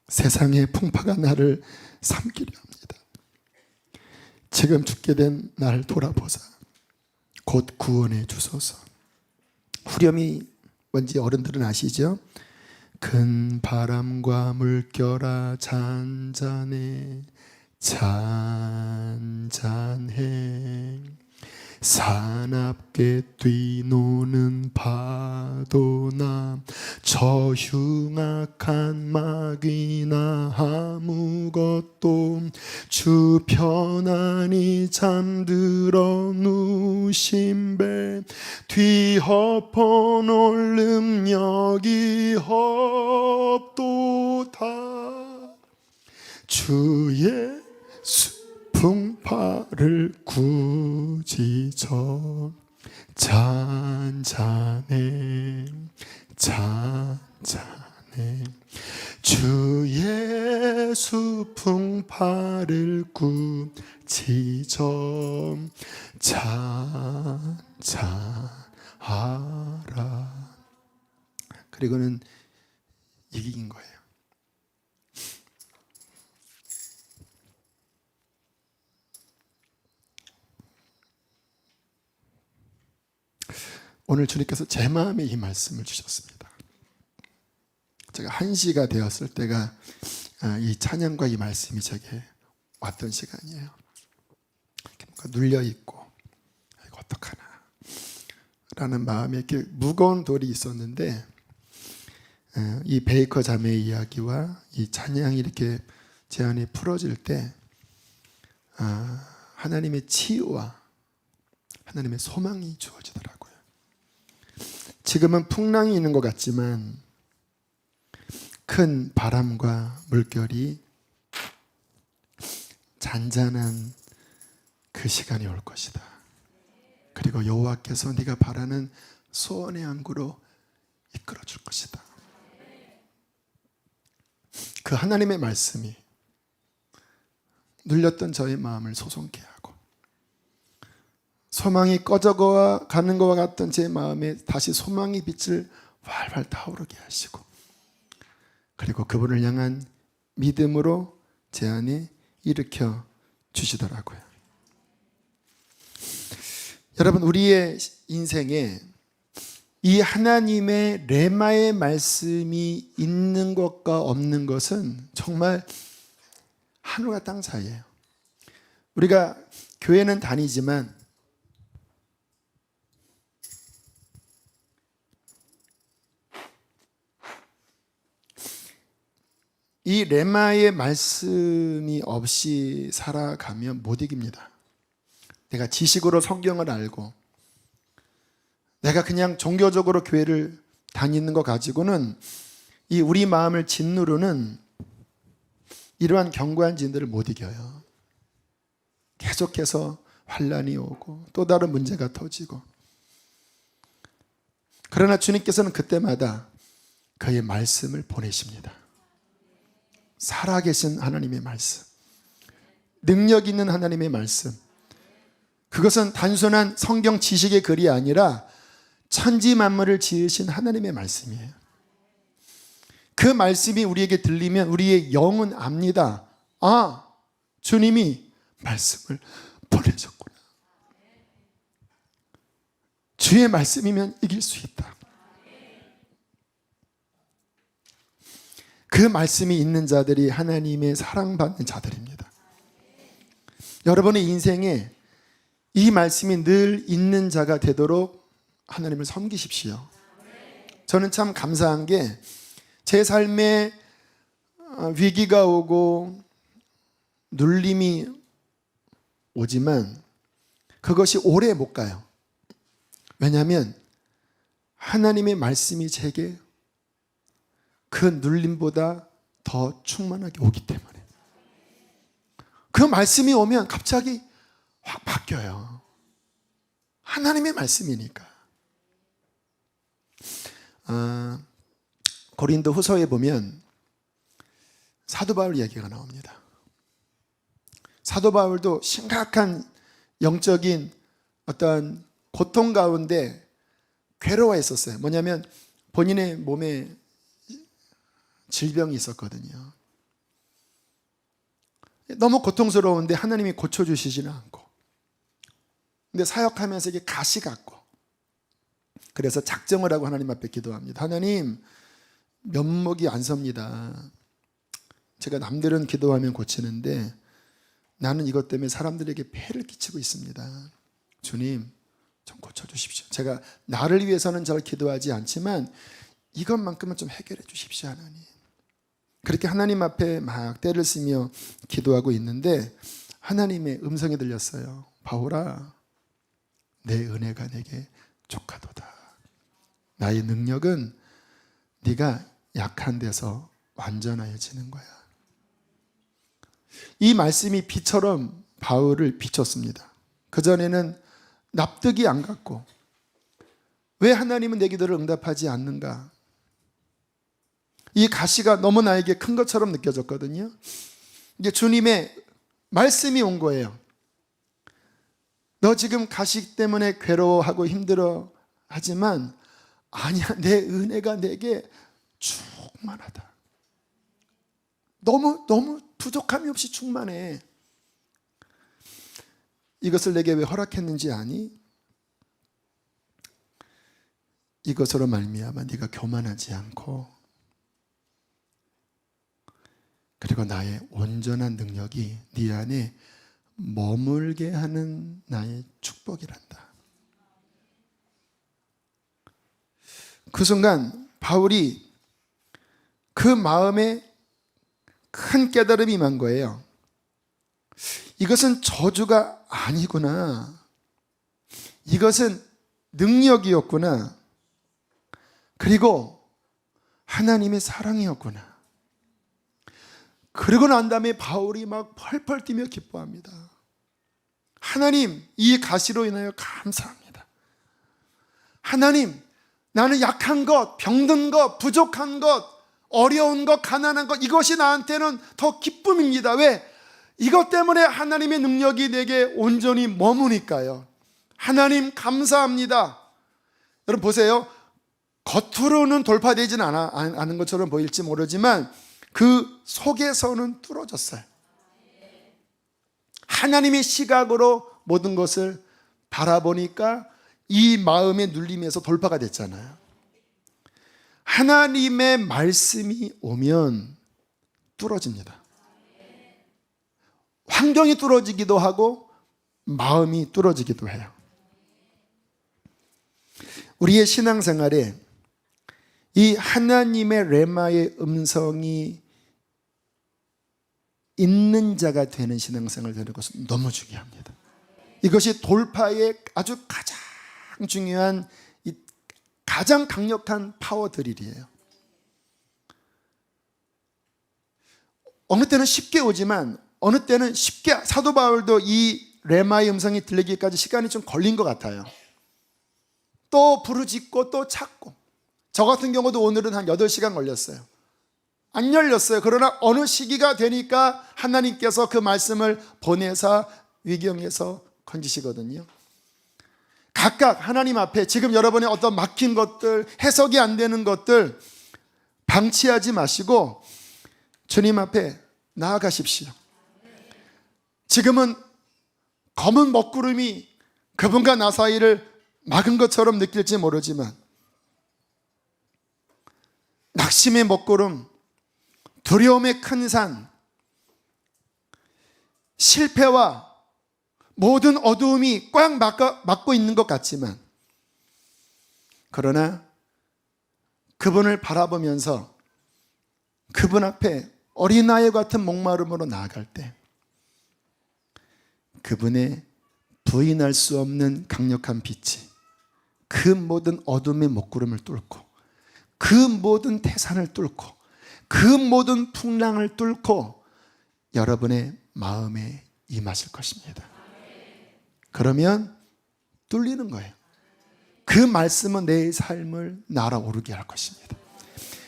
세상의 풍파가 나를 삼키려 합니다. 지금 죽게 된 날 돌아보자. 곧 구원해 주소서. 후렴이 뭔지 어른들은 아시죠? 큰 바람과 물결아 잔잔해 잔잔해 사납게 뛰노는 파도나 저 흉악한 마귀나 아무것도 주 편안히 잠들어 누신 배 뒤엎어 놓을 능력이 없도다. 주의 풍파를 꾸짖어 잔잔해 잔잔해. 주의 풍파를 꾸짖어 잔잔하라. 그리고는 이긴 거예요. 오늘 주님께서 제 마음에 이 말씀을 주셨습니다. 제가 1시가 되었을 때가 이 찬양과 이 말씀이 제게 왔던 시간이에요. 뭔가 눌려있고 이거 어떡하나 라는 마음에 이렇게 무거운 돌이 있었는데, 이 베이커 자매의 이야기와 이 찬양이 이렇게 제 안에 풀어질 때 하나님의 치유와 하나님의 소망이 주어지더라고요. 지금은 풍랑이 있는 것 같지만 큰 바람과 물결이 잔잔한 그 시간이 올 것이다. 그리고 여호와께서 네가 바라는 소원의 항구로 이끌어 줄 것이다. 그 하나님의 말씀이 눌렸던 저의 마음을 소송케 하고, 소망이 꺼져가 가는 것과 같던 제 마음에 다시 소망의 빛을 활활 타오르게 하시고, 그리고 그분을 향한 믿음으로 제 안에 일으켜 주시더라고요. 여러분, 우리의 인생에 이 하나님의 레마의 말씀이 있는 것과 없는 것은 정말 하늘과 땅 사이예요. 우리가 교회는 다니지만 이 레마의 말씀이 없이 살아가면 못 이깁니다. 내가 지식으로 성경을 알고 내가 그냥 종교적으로 교회를 다니는 것 가지고는 이 우리 마음을 짓누르는 이러한 견고한 진들을 못 이겨요. 계속해서 환난이 오고 또 다른 문제가 터지고, 그러나 주님께서는 그때마다 그의 말씀을 보내십니다. 살아계신 하나님의 말씀, 능력 있는 하나님의 말씀, 그것은 단순한 성경 지식의 글이 아니라 천지 만물을 지으신 하나님의 말씀이에요. 그 말씀이 우리에게 들리면 우리의 영은 압니다. 아, 주님이 말씀을 보내셨구나. 주의 말씀이면 이길 수 있다. 그 말씀이 있는 자들이 하나님의 사랑받는 자들입니다. 여러분의 인생에 이 말씀이 늘 있는 자가 되도록 하나님을 섬기십시오. 저는 참 감사한 게 제 삶에 위기가 오고 눌림이 오지만 그것이 오래 못 가요. 왜냐하면 하나님의 말씀이 제게 그 눌림보다 더 충만하게 오기 때문에. 그 말씀이 오면 갑자기 확 바뀌어요. 하나님의 말씀이니까. 고린도 후서에 보면 사도 바울 이야기가 나옵니다. 사도 바울도 심각한 영적인 어떤 고통 가운데 괴로워했었어요. 뭐냐면 본인의 몸에 질병이 있었거든요. 너무 고통스러운데 하나님이 고쳐주시지는 않고, 근데 사역하면서 이게 가시 같고, 그래서 작정을 하고 하나님 앞에 기도합니다. 하나님, 면목이 안 섭니다. 제가 남들은 기도하면 고치는데 나는 이것 때문에 사람들에게 폐를 끼치고 있습니다. 주님 좀 고쳐주십시오. 제가 나를 위해서는 잘 기도하지 않지만 이것만큼은 좀 해결해 주십시오 하나님. 그렇게 하나님 앞에 막 때를 쓰며 기도하고 있는데 하나님의 음성이 들렸어요. 바울아, 내 은혜가 내게 족하도다. 나의 능력은 네가 약한 데서 완전하여지는 거야. 이 말씀이 비처럼 바울을 비췄습니다. 그전에는 납득이 안 갔고 왜 하나님은 내 기도를 응답하지 않는가? 이 가시가 너무 나에게 큰 것처럼 느껴졌거든요. 이제 주님의 말씀이 온 거예요. 너 지금 가시 때문에 괴로워하고 힘들어 하지만 아니야, 내 은혜가 내게 충만하다. 너무 부족함이 없이 충만해. 이것을 내게 왜 허락했는지 아니? 이것으로 말미암아 네가 교만하지 않고 그리고 나의 온전한 능력이 네 안에 머물게 하는 나의 축복이란다. 그 순간 바울이 그 마음에 큰 깨달음이 임한 거예요. 이것은 저주가 아니구나. 이것은 능력이었구나. 그리고 하나님의 사랑이었구나. 그러고 난 다음에 바울이 막 펄펄 뛰며 기뻐합니다. 하나님, 이 가시로 인하여 감사합니다. 하나님, 나는 약한 것, 병든 것, 부족한 것, 어려운 것, 가난한 것, 이것이 나한테는 더 기쁨입니다. 왜? 이것 때문에 하나님의 능력이 내게 온전히 머무니까요. 하나님 감사합니다. 여러분 보세요. 겉으로는 돌파되지는 않은 것처럼 보일지 모르지만 그 속에서는 뚫어졌어요. 하나님의 시각으로 모든 것을 바라보니까 이 마음의 눌림에서 돌파가 됐잖아요. 하나님의 말씀이 오면 뚫어집니다. 환경이 뚫어지기도 하고 마음이 뚫어지기도 해요. 우리의 신앙생활에 이 하나님의 레마의 음성이 있는 자가 되는 신앙생활을 되는 것은 너무 중요합니다. 이것이 돌파의 아주 가장 중요한 가장 강력한 파워 드릴이에요. 어느 때는 쉽게 오지만 어느 때는 쉽게 사도 바울도 이 레마의 음성이 들리기까지 시간이 좀 걸린 것 같아요. 또 부르짖고 또 찾고 저 같은 경우도 오늘은 한 8시간 걸렸어요. 안 열렸어요. 그러나 어느 시기가 되니까 하나님께서 그 말씀을 보내사 위경에서 건지시거든요. 각각 하나님 앞에 지금 여러분의 어떤 막힌 것들, 해석이 안 되는 것들 방치하지 마시고 주님 앞에 나아가십시오. 지금은 검은 먹구름이 그분과 나 사이를 막은 것처럼 느낄지 모르지만 낙심의 먹구름, 두려움의 큰 산, 실패와 모든 어두움이 꽉 막고 있는 것 같지만 그러나 그분을 바라보면서 그분 앞에 어린아이 같은 목마름으로 나아갈 때 그분의 부인할 수 없는 강력한 빛이 그 모든 어둠의 먹구름을 뚫고 그 모든 태산을 뚫고 그 모든 풍랑을 뚫고 여러분의 마음에 임하실 것입니다. 그러면 뚫리는 거예요. 그 말씀은 내 삶을 날아오르게 할 것입니다.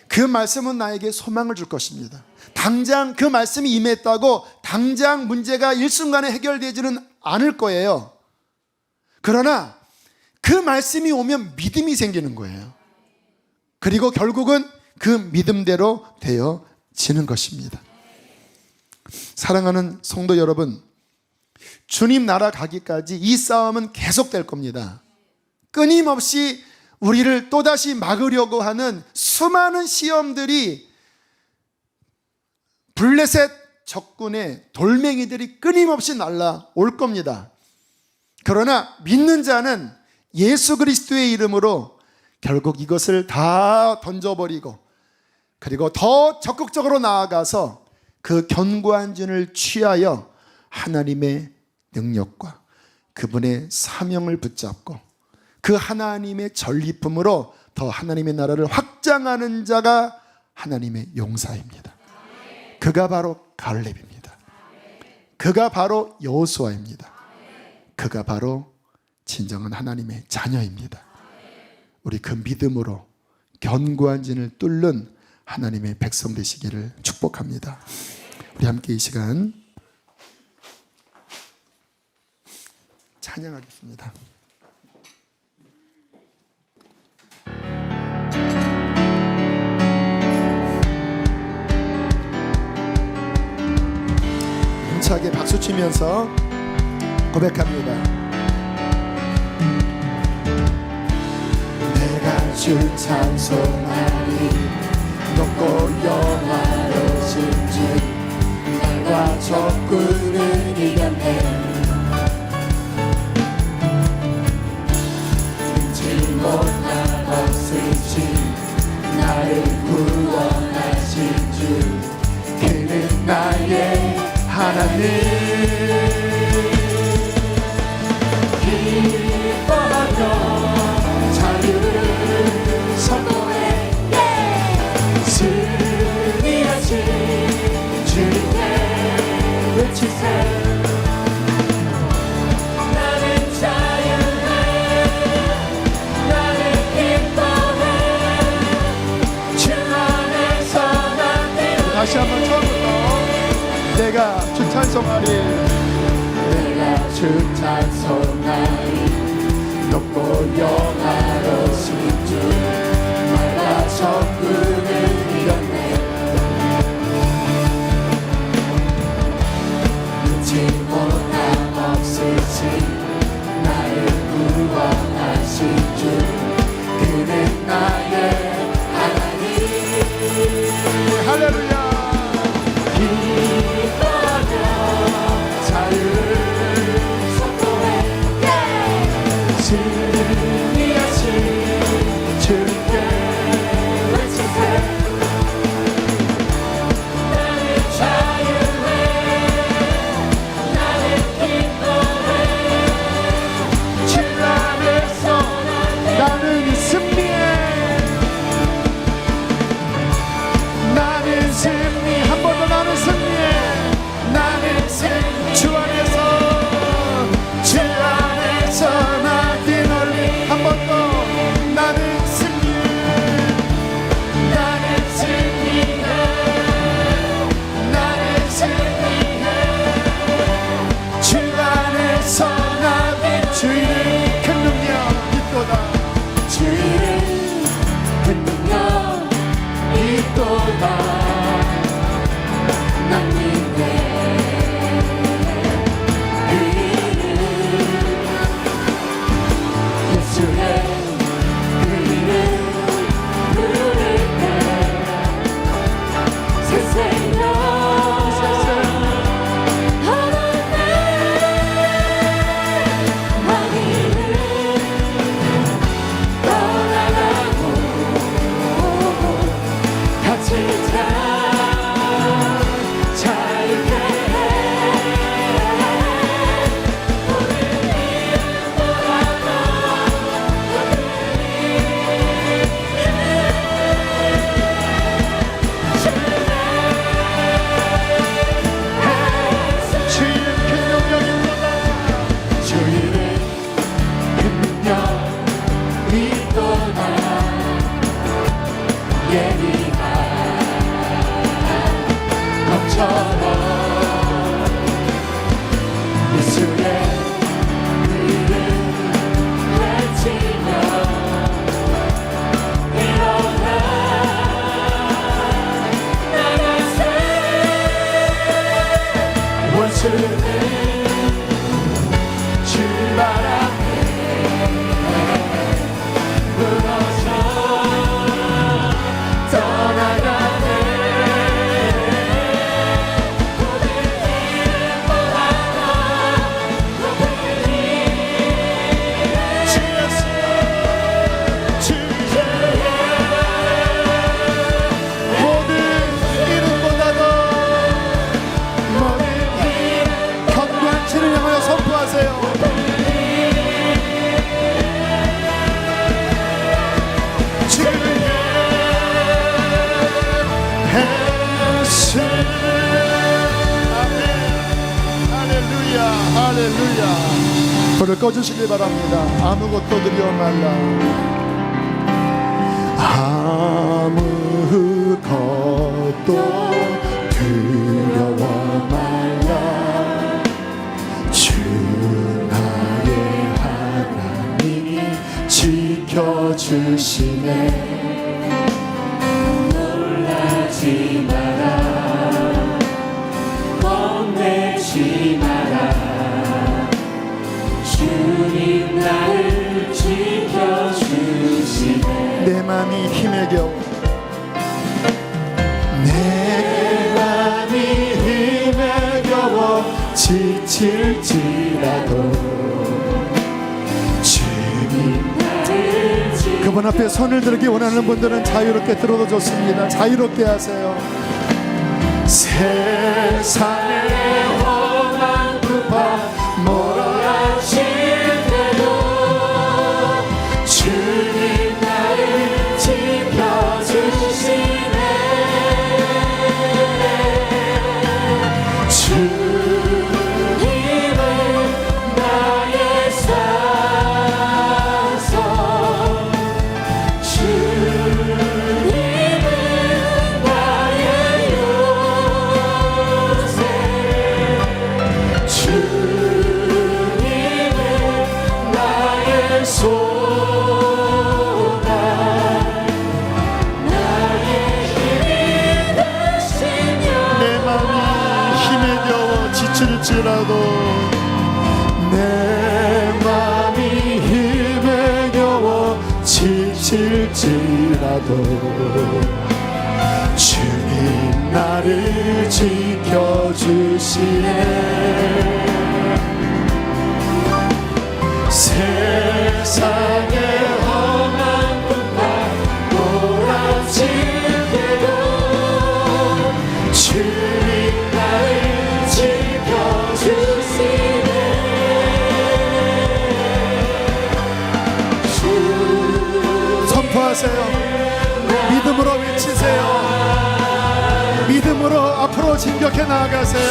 그 말씀은 나에게 소망을 줄 것입니다. 당장 그 말씀이 임했다고 당장 문제가 일순간에 해결되지는 않을 거예요. 그러나 그 말씀이 오면 믿음이 생기는 거예요. 그리고 결국은 그 믿음대로 되어지는 것입니다. 사랑하는 성도 여러분, 주님 나라 가기까지 이 싸움은 계속될 겁니다. 끊임없이 우리를 또다시 막으려고 하는 수많은 시험들이 블레셋 적군의 돌멩이들이 끊임없이 날아올 겁니다. 그러나 믿는 자는 예수 그리스도의 이름으로 결국 이것을 다 던져버리고 그리고 더 적극적으로 나아가서 그 견고한 진을 취하여 하나님의 능력과 그분의 사명을 붙잡고 그 하나님의 전리품으로 더 하나님의 나라를 확장하는 자가 하나님의 용사입니다. 그가 바로 갈렙입니다. 그가 바로 여호수아입니다. 그가 바로 진정한 하나님의 자녀입니다. 우리 그 믿음으로 견고한 진을 뚫는 하나님의 백성 되시기를 축복합니다. 우리 함께 이 시간 찬양하겠습니다. 힘차게 박수 치면서 고백합니다. 내가 주 찬송하리 높고 영화로우신 주 날과 적군을 이겨내 능치 못할 없으신 나를 구원하신 주 그는 나의 하나님 기뻐하며 자유를 선포해 승리하신 주님께 외치세 나는 자유해 나는 기뻐해 주 안에서 난 다시 한번 처음부터 내가 주 찬송하리 내가 주 찬송하리 높고 영화로우신 주 날과 적군을 이겼네 능치 못함 없으신 나를 구원하신 주 그는 나의 하나님 할렐루야 할렐루야. 불을 꺼주시기 바랍니다. 아무것도 두려워 말라. 아무것도 두려워 말라. 주 나의 하나님이 지켜주시네.
놀라지 마라. 겁내지 마라. 주님 나를 지켜주시네.
내 맘이 힘에 겨워 내 맘이 힘에 겨워 지칠지라도 주님
나를
그분 앞에 손을 들기 원하는 분들은 자유롭게 들어도 좋습니다. 자유롭게 하세요. 세상의 험한 두파 몰아칠 때도 주님 나를 지켜주시네. 주님은 나의 산성, 주님은 나의 요새, 주님은 나의 소망, 나의 힘이 되시며. 내 맘이 힘에 겨워 지칠지라도 내 맘이 힘에 겨워 지칠지라도 주님 나를 지켜주시네. 세상의 험한 분파 몰아칠 때도 주님 나를 지켜주시네. 선포하세요. 믿음으로 외치세요. 믿음으로 앞으로 진격해 나아가세요.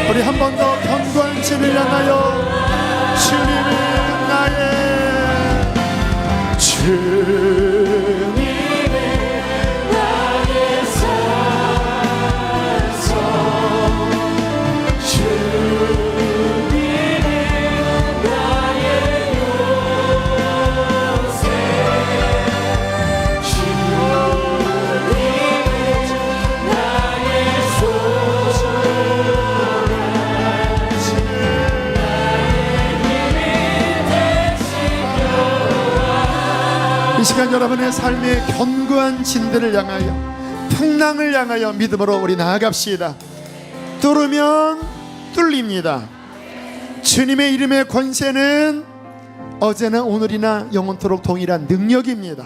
우리 한 번 더 견고한 진을 향하여 주님은 나의 주님은 나의 산성, 주님은 나의 요새, 주님은 나의 이 시간 여러분의 삶의 견고한 진대를 향하여 평랑을 향하여 믿음으로 우리 나아갑시다. 뚫으면 뚫립니다. 주님의 이름의 권세는 어제나 오늘이나 영원토록 동일한 능력입니다.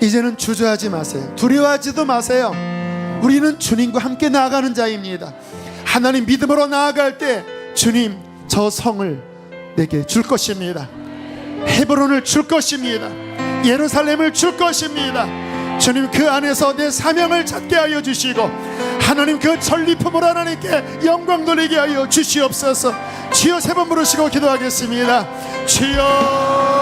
이제는 주저하지 마세요. 두려워하지도 마세요. 우리는 주님과 함께 나아가는 자입니다. 하나님 믿음으로 나아갈 때 주님 저 성을 내게 줄 것입니다. 헤브론을 줄 것입니다. 예루살렘을 줄 것입니다. 주님 그 안에서 내 사명을 찾게 하여 주시고 하나님 그 전리품을 하나님께 영광 돌리게 하여 주시옵소서. 주여 세 번 부르시고 기도하겠습니다. 주여